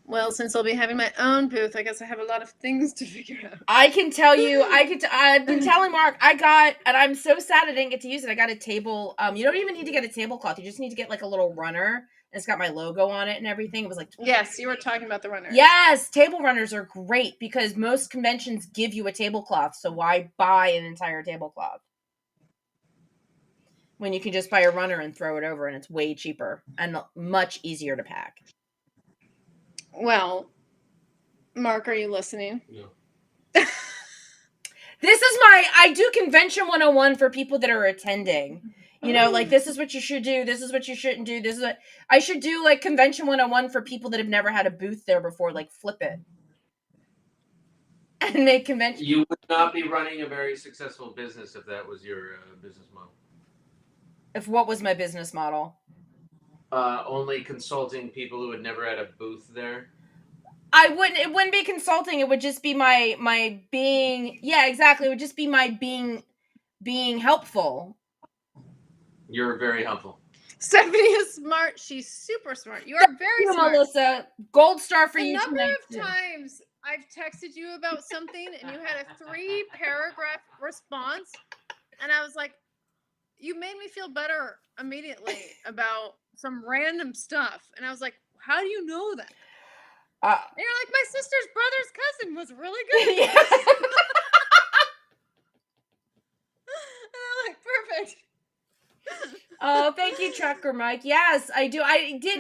Well, since I'll be having my own booth, I guess I have a lot of things to figure out. I can tell you, I've been telling Mark, and I'm so sad I didn't get to use it. I got a table. You don't even need to get a tablecloth. You just need to get a little runner. It's got my logo on it and everything. It was yes, you were talking about the runners. Yes, table runners are great because most conventions give you a tablecloth. So why buy an entire tablecloth when you can just buy a runner and throw it over, and it's way cheaper and much easier to pack. Well, Mark, are you listening? No. This is I do Convention 101 for people that are attending. This is what you should do. This is what you shouldn't do. This is what I should do, Convention 101 for people that have never had a booth there before, flip it. and make conventions. You would not be running a very successful business if that was your business model. If what was my business model? Only consulting people who had never had a booth there. It wouldn't be consulting. It would just be my being. Yeah, exactly. It would just be my being helpful. You're very helpful. Stephanie is smart. She's super smart. You are very smart. Melissa. Gold star for The you. number tonight, of times I've texted you about something and you had a 3-paragraph response, and I was like, you made me feel better immediately about some random stuff, and I was like, how do you know that? And you're like, my sister's brother's cousin was really good. Yeah. And I'm like, perfect. Oh, thank you, Trucker Mike. Yes, I do. I did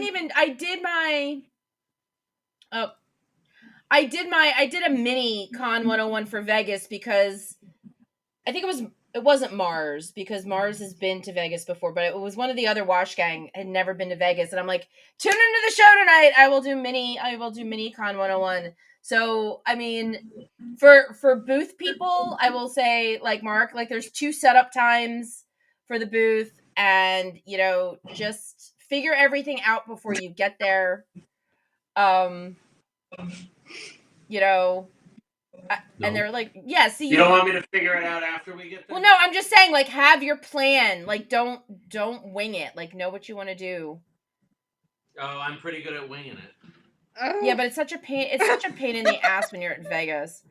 a mini Con 101 for Vegas because I think it wasn't Mars, because Mars has been to Vegas before, but it was one of the other Wash Gang had never been to Vegas, and I'm like, tune into the show tonight. I will do mini Con 101. So, I mean, for booth people, I will say, like Mark, like there's 2 setup times for the booth, and just figure everything out before you get there. And they're like, yeah, see, you don't want me to figure it out after we get there? Well, no, I'm just saying, like, have your plan. Like, don't wing it. Like, know what you want to do. Oh, I'm pretty good at winging it. Oh. Yeah, but it's such a pain in the ass when you're at Vegas.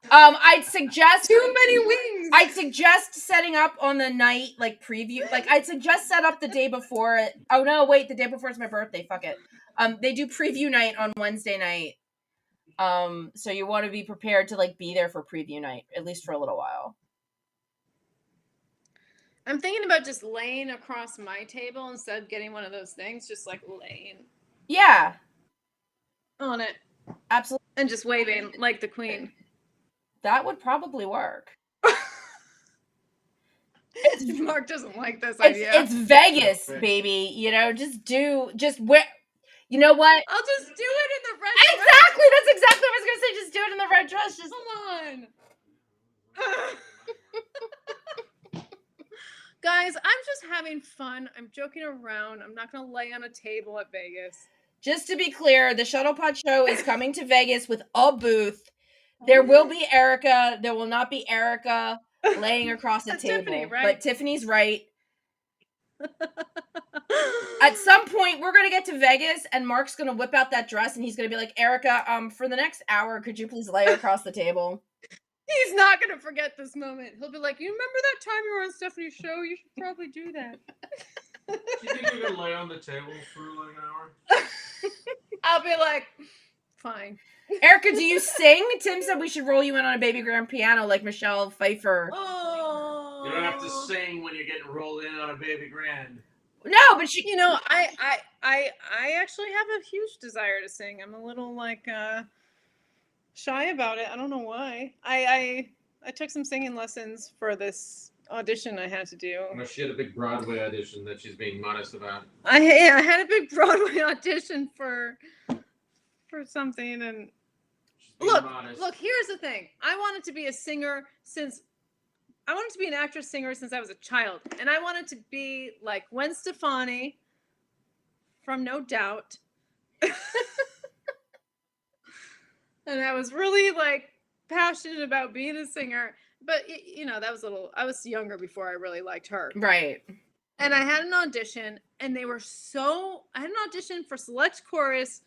I'd suggest too many wings. I'd suggest setting up on the night, like, preview. Like, I'd suggest set up the day before. Oh no, wait, the day before is my birthday. Fuck it. They do preview night on Wednesday night. So you want to be prepared to, like, be there for preview night, at least for a little while. I'm thinking about just laying across my table instead of getting one of those things, just like laying. Yeah. On it. Absolutely. And just waving like the queen. That would probably work. Mark doesn't like this idea. It's Vegas, baby. Just wear. You know what? I'll just do it in the red dress. Exactly. That's exactly what I was going to say. Just do it in the red dress. Just come on. Guys, I'm just having fun. I'm joking around. I'm not going to lay on a table at Vegas. Just to be clear, the Shuttlepod Show is coming to Vegas with a booth. There will be Erica. There will not be Erica laying across the table. Tiffany, right? But Tiffany's right. At some point, we're going to get to Vegas, and Mark's going to whip out that dress, and he's going to be like, Erica, for the next hour, could you please lay across the table? He's not going to forget this moment. He'll be like, you remember that time you were on Stephanie's show? You should probably do that. Do you think you're going to lay on the table for like an hour? I'll be like, fine. Erica, do you sing? Tim said we should roll you in on a baby grand piano like Michelle Pfeiffer. Oh. You don't have to sing when you're getting rolled in on a baby grand. No, but she... I actually have a huge desire to sing. I'm a little, like, shy about it. I don't know why. I took some singing lessons for this audition I had to do. No, she had a big Broadway audition that she's being modest about. I had a big Broadway audition for something, and look, here's the thing. I wanted to be a singer I wanted to be an actress singer since I was a child, and I wanted to be like Gwen Stefani from No Doubt. And I was really like passionate about being a singer, but that was I was younger before I really liked her. Right. And I had an audition, and I had an audition for select chorus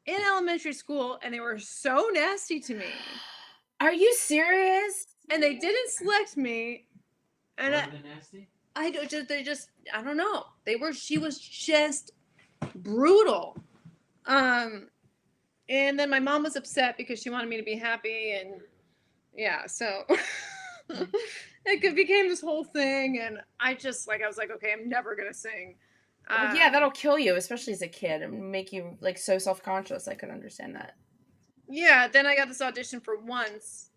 in elementary school, and they were so nasty to me. Are you serious? And they didn't select me. And Were they nasty? I don't know. She was just brutal. And then my mom was upset because she wanted me to be happy, and yeah, so it became this whole thing, and I was like, okay, I'm never gonna sing. Well, yeah, that'll kill you, especially as a kid, and make you like so self-conscious. I could understand that. Yeah, then I got this audition for Once,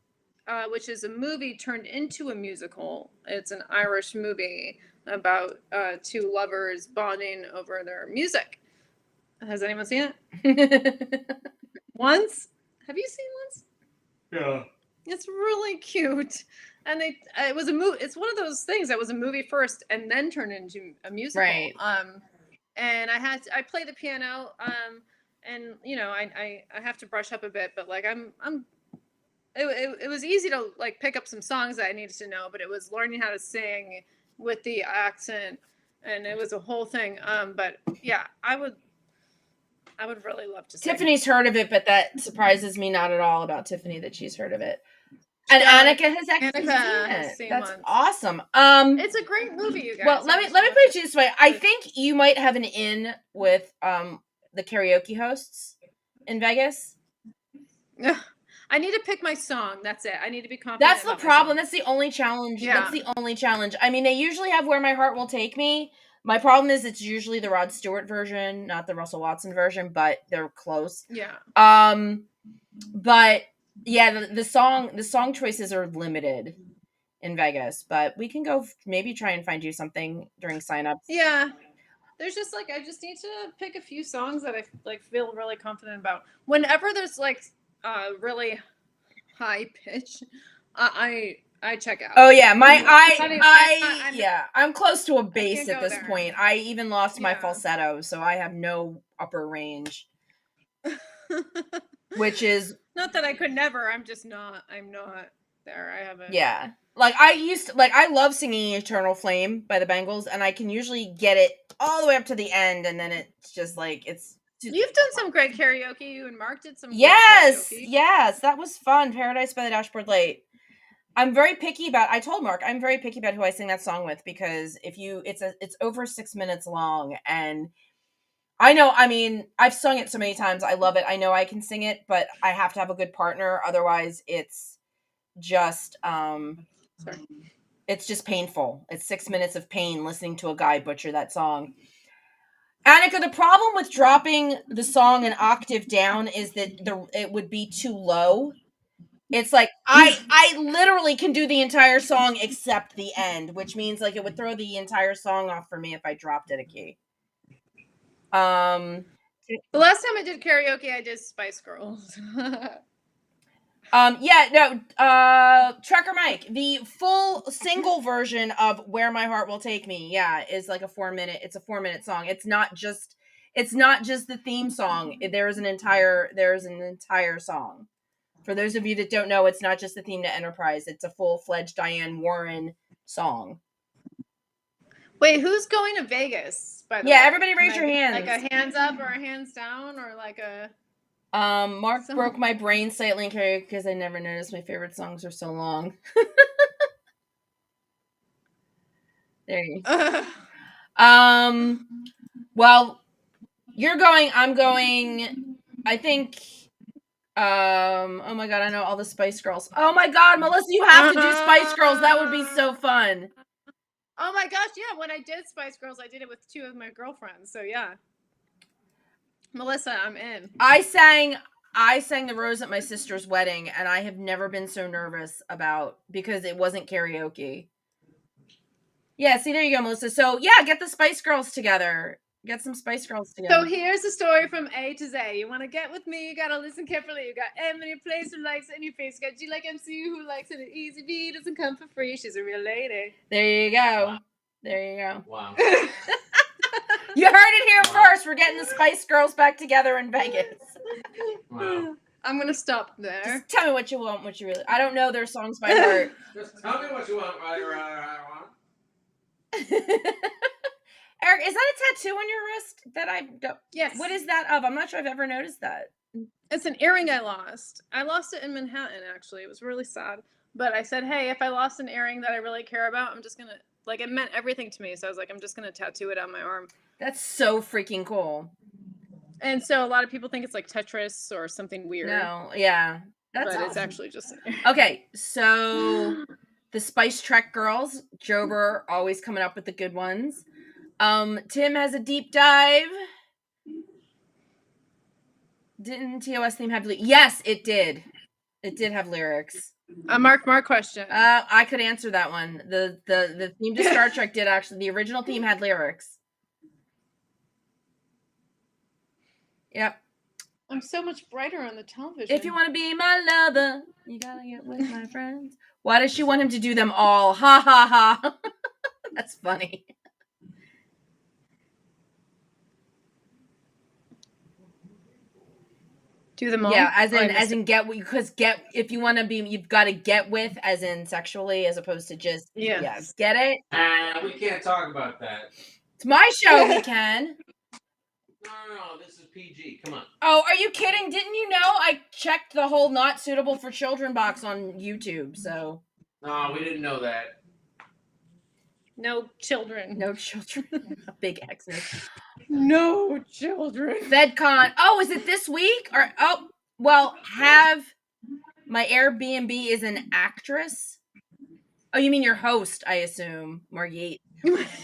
which is a movie turned into a musical. It's an Irish movie about 2 lovers bonding over their music. Has anyone seen it? Once? Have you seen Once? Yeah. It's really cute. And it was a movie. It's one of those things that was a movie first and then turned into a musical. Right. And I play the piano. And you know, I have to brush up a bit, but like it was easy to like pick up some songs that I needed to know, but it was learning how to sing with the accent, and it was a whole thing. But yeah, I would really love to sing. Tiffany's heard of it, but that surprises me not at all about Tiffany that she's heard of it. And Annika has actually seen it. That's awesome. It's a great movie, you guys. Well, let me put it this way. I think you might have an in with the karaoke hosts in Vegas. I need to pick my song. That's it. I need to be confident. That's the problem. That's the only challenge. Yeah. That's the only challenge. I mean, they usually have Where My Heart Will Take Me. My problem is it's usually the Rod Stewart version, not the Russell Watson version, but they're close. Yeah. But yeah, the song choices are limited in Vegas, but we can go maybe try and find you something during signups. Yeah. There's just like, I just need to pick a few songs that I like feel really confident about. Whenever there's like really high pitch, I check out. Oh yeah, I'm close to a bass at this point. I even lost my falsetto, so I have no upper range. Which is not that I could never. I'm not there. I haven't. Yeah. Like I love singing Eternal Flame by the Bengals, and I can usually get it all the way up to the end, and then it's just like You've done some great karaoke. You and Mark did some. Yes, that was fun. Paradise by the Dashboard Light. I'm very picky about. I told Mark I'm very picky about who I sing that song with, because it's over 6 minutes long, and I know. I mean, I've sung it so many times. I love it. I know I can sing it, but I have to have a good partner. Otherwise, it's just it's just painful. It's 6 minutes of pain listening to a guy butcher that song. Annika, the problem with dropping the song an octave down is that it would be too low. It's like I literally can do the entire song except the end, which means like it would throw the entire song off for me if I dropped it a key. The last time I did karaoke, I did Spice Girls. Trucker Mike, the full single version of Where My Heart Will Take Me, is like a 4-minute song. It's not just the theme song. There's an entire song. For those of you that don't know, it's not just the theme to Enterprise. It's a full-fledged Diane Warren song. Wait, who's going to Vegas, by the way? Yeah, everybody raise your hands. Like a hands up or a hands down or like a... Mark broke my brain slightly in karaoke because I never noticed my favorite songs are so long. There you go. Well, you're going, I'm going, I think, oh my god, I know all the Spice Girls. Oh my god, Melissa, you have to do Spice Girls. That would be so fun. Oh my gosh, yeah, when I did Spice Girls, I did it with 2 of my girlfriends, so yeah. Melissa, I'm in. I sang The Rose at my sister's wedding, and I have never been so nervous because it wasn't karaoke. Yeah, see, there you go, Melissa. So, yeah, get the Spice Girls together. Get some Spice Girls together. So here's the story from A to Z. You want to get with me, you got to listen carefully. You got Emily Place who likes it in your face. You got G like MC who likes it easy. B doesn't come for free. She's a real lady. There you go. There you go. Wow. You heard it here first. We're getting the Spice Girls back together in Vegas. Wow. I'm going to stop there. Just tell me what you want, what you really... I don't know their songs by heart. Just tell me what you want, I want. Eric, is that a tattoo on your wrist that I don't... Yes. What is that of? I'm not sure I've ever noticed that. It's an earring I lost. I lost it in Manhattan, actually. It was really sad. But I said, hey, if I lost an earring that I really care about, I'm just going to... Like, it meant everything to me, so I was like, I'm just going to tattoo it on my arm. That's so freaking cool. And so a lot of people think it's like Tetris or something weird. No, yeah. That's but awesome. It's actually just... Okay, so the Spice Trek girls, Jober, always coming up with the good ones. Tim has a deep dive. Didn't TOS theme have... Yes, it did. It did have lyrics. A Mark question. I could answer that one. The theme to Star Trek did actually. The original theme had lyrics. Yep. I'm so much brighter on the television. If you want to be my lover, you gotta get with my friends. Why does she want him to do them all? Ha ha ha. That's funny. Do them all? Yeah, as in get, because if you want to be, you've got to get with, as in sexually, as opposed to just, yes. Get it? We can't talk about that. It's my show, we can. No, this is PG. Come on. Oh, are you kidding? Didn't you know I checked the whole not suitable for children box on YouTube, so. No, we didn't know that. No children. No children. Big Xmas. No children. FedCon. Oh, is it this week? Or my Airbnb is an actress. Oh, you mean your host, I assume, Margit.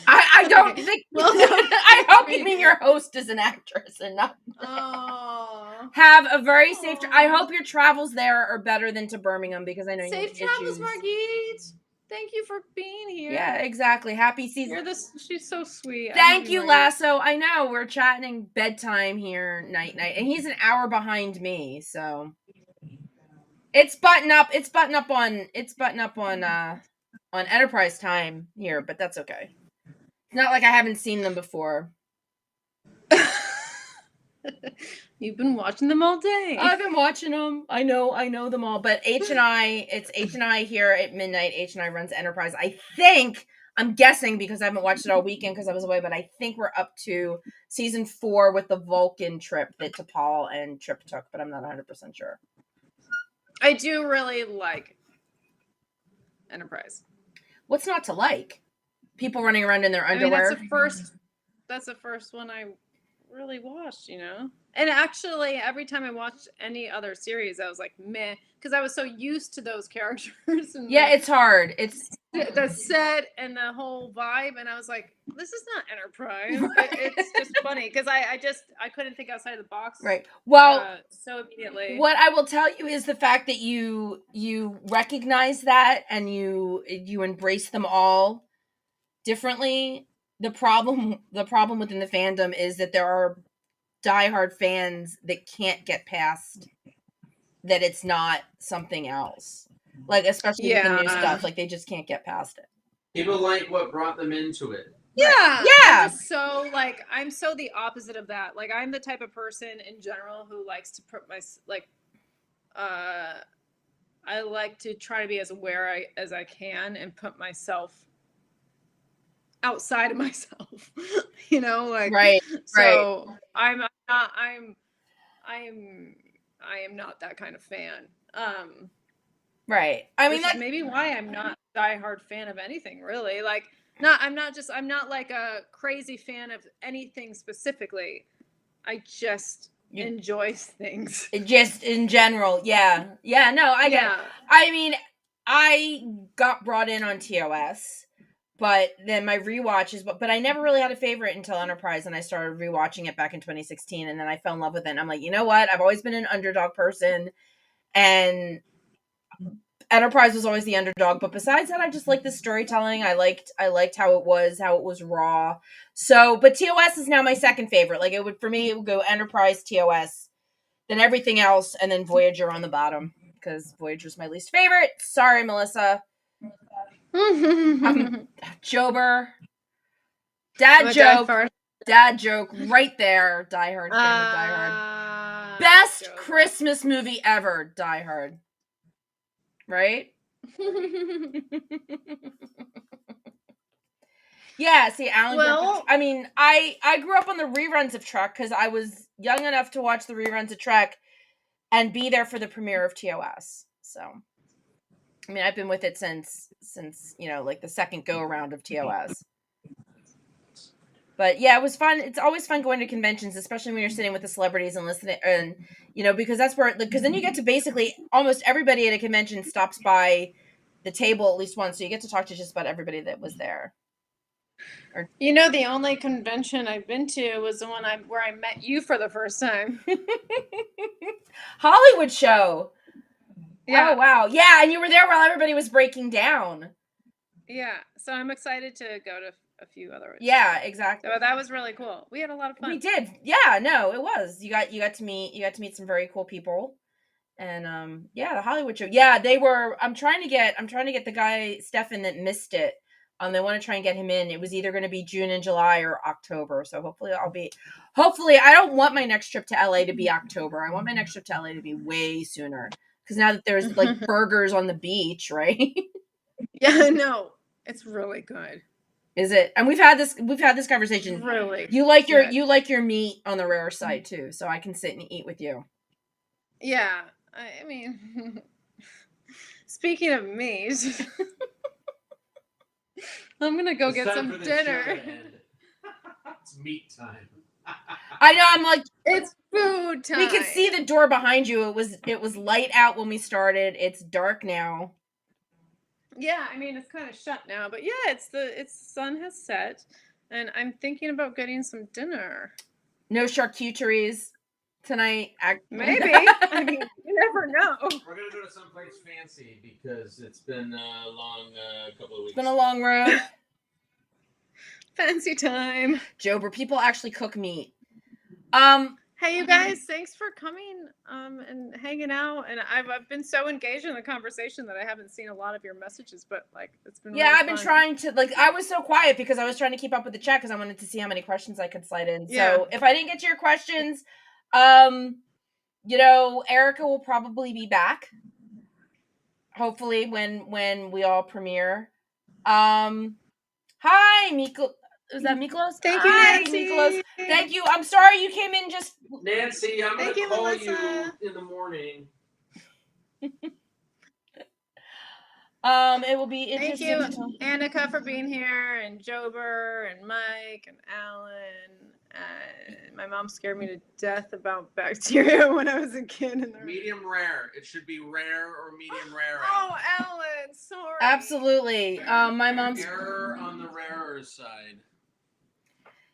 I don't think. Well, no. I hope you mean your host is an actress and not. Oh. Have a very safe. I hope your travels there are better than to Birmingham, because I know you have Safe travels, issues. Margit. Thank you for being here. Yeah, exactly. Happy season. She's so sweet. Thank you, Lasso. I know we're chatting bedtime here, night, and he's an hour behind me, so it's button up. It's button up on Enterprise time here, but that's okay. It's not like I haven't seen them before. You've been watching them all day. I've been watching them. I know them all. But it's H and I here at midnight. H and I runs Enterprise. I'm guessing, because I haven't watched it all weekend because I was away, but I think we're up to season 4 with the Vulcan trip that T'Pol and Trip took, but I'm not 100% sure. I do really like Enterprise. What's not to like? People running around in their underwear. I mean, that's the first one I really watched, And actually, every time I watched any other series, I was like, meh, because I was so used to those characters. And it's hard. It's the set and the whole vibe, and I was like, this is not Enterprise. It's just funny because I couldn't think outside of the box. Right. Well, so immediately. What I will tell you is the fact that you recognize that and you embrace them all differently. The problem within the fandom is that there are diehard fans that can't get past that it's not something else. Like, especially with the new stuff, like they just can't get past it. People like what brought them into it. Yeah. Yeah. I'm so the opposite of that. Like, I'm the type of person in general who likes to put I like to try to be as aware as I can and put myself outside of myself, right. So I am not that kind of fan. Right. I mean, that's maybe why I'm not a diehard fan of anything, really. Like, I'm not like a crazy fan of anything specifically. I just enjoy things. Just in general. Yeah. Yeah, no, I get it. I mean, I got brought in on TOS, but then my rewatches, but I never really had a favorite until Enterprise, and I started rewatching it back in 2016, and then I fell in love with it. And I'm like, you know what? I've always been an underdog person, and Enterprise was always the underdog, but besides that, I just liked the storytelling. I liked how it was raw. So, but TOS is now my second favorite. Like, it would go Enterprise, TOS, then everything else, and then Voyager on the bottom, because Voyager's my least favorite. Sorry, Melissa. Jober. Dad joke right there. Die Hard fan of Die Hard. Best Jober. Christmas movie ever, Die Hard. Right? Yeah, see, Alan. Well, I mean, I grew up on the reruns of Trek because I was young enough to watch the reruns of Trek and be there for the premiere of TOS. So, I mean, I've been with it since like the second go around of TOS. But yeah, it was fun. It's always fun going to conventions, especially when you're sitting with the celebrities and listening, and because that's where, because then you get to basically almost everybody at a convention stops by the table at least once, so you get to talk to just about everybody that was there. The only convention I've been to was the one where I met you for the first time. Hollywood show. Yeah. Oh wow. Yeah, and you were there while everybody was breaking down. Yeah, so I'm excited to go to a few other. Yeah, exactly. So that was really cool. We had a lot of fun. We did. Yeah, no, it was. You got to meet some very cool people. And yeah, the Hollywood show. Yeah, they were. I'm trying to get the guy Stefan that missed it. They want to try and get him in. It was either going to be June and July or October. So hopefully I don't want my next trip to LA to be October. I want my next trip to LA to be way sooner. Because now that there's like burgers on the beach, right? Yeah, I know. It's really good. Is it? And we've had this conversation. Really. You like your meat on the rare side too, so I can sit and eat with you. Yeah. I mean, speaking of meat, I'm gonna go get some dinner. It's meat time. I know. I'm like, it's food time. We could see the door behind you. It was light out when we started. It's dark now. Yeah, I mean it's kind of shut now, but yeah, the sun has set, and I'm thinking about getting some dinner. No charcuteries tonight. Maybe. I mean, you never know. We're gonna go to someplace fancy because it's been a long couple of weeks. It's been a long road. Fancy time. Jober, people actually cook meat. Hey, you guys, thanks for coming and hanging out. And I've been so engaged in the conversation that I haven't seen a lot of your messages, but like it's been really I've fun. been trying to I was so quiet because I was trying to keep up with the chat because I wanted to see how many questions I could slide in. Yeah. So if I didn't get to your questions, Erica will probably be back. Hopefully when we all premiere. Hi, Miklos. Is that Miklos? Thank you, Nancy. Miklos. Thank you. I'm sorry you came in just... Nancy, I'm going to call Melissa. you in the morning. It will be interesting. Thank you, Annika, for being here, and Jober, and Mike, and Alan. My mom scared me to death about bacteria when I was a kid. Medium rare. It should be rare or medium rare. Oh, Alan, sorry. Absolutely. My mom's... You're on the rarer side.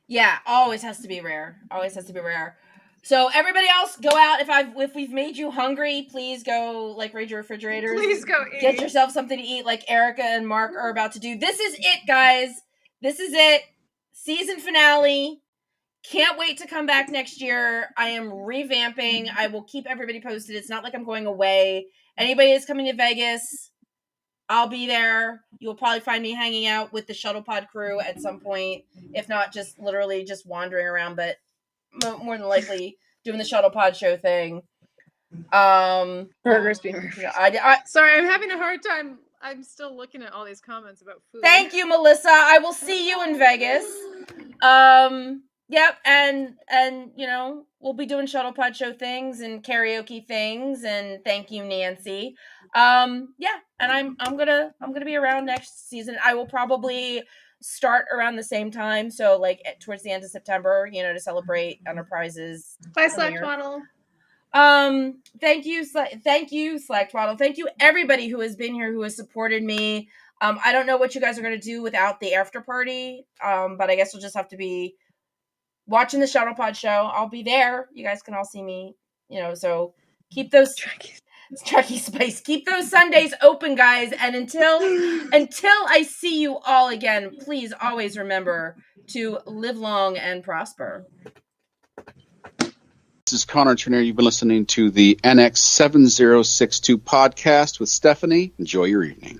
Yeah, always has to be rare. Always has to be rare. So everybody else, go out. If we've made you hungry, please go raid your refrigerators. Please go eat. Get yourself something to eat, like Erica and Mark are about to do. This is it, guys. This is it. Season finale. Can't wait to come back next year. I am revamping. I will keep everybody posted. It's not like I'm going away. Anybody that's coming to Vegas, I'll be there. You will probably find me hanging out with the shuttle pod crew at some point. If not, just literally just wandering around, but more than likely doing the shuttle pod show thing. Burgers being sorry, I'm having a hard time. I'm still looking at all these comments about food. Thank you, Melissa. I will see you in Vegas. Yep, and we'll be doing shuttle pod show things and karaoke things, and thank you, Nancy. And I'm gonna be around next season. I will probably start around the same time, so towards the end of September, to celebrate Enterprise's. Bye, Slack Twaddle. Thank you, Slack Twaddle. Thank you, everybody who has been here, who has supported me. I don't know what you guys are gonna do without the after party, but I guess we'll just have to be watching the Shuttle Pod show. I'll be there. You guys can all see me, so keep those Chucky Spice. Keep those Sundays open, guys. And until I see you all again, please always remember to live long and prosper. This is Connor Turner. You've been listening to the NX7062 podcast with Stephanie. Enjoy your evening.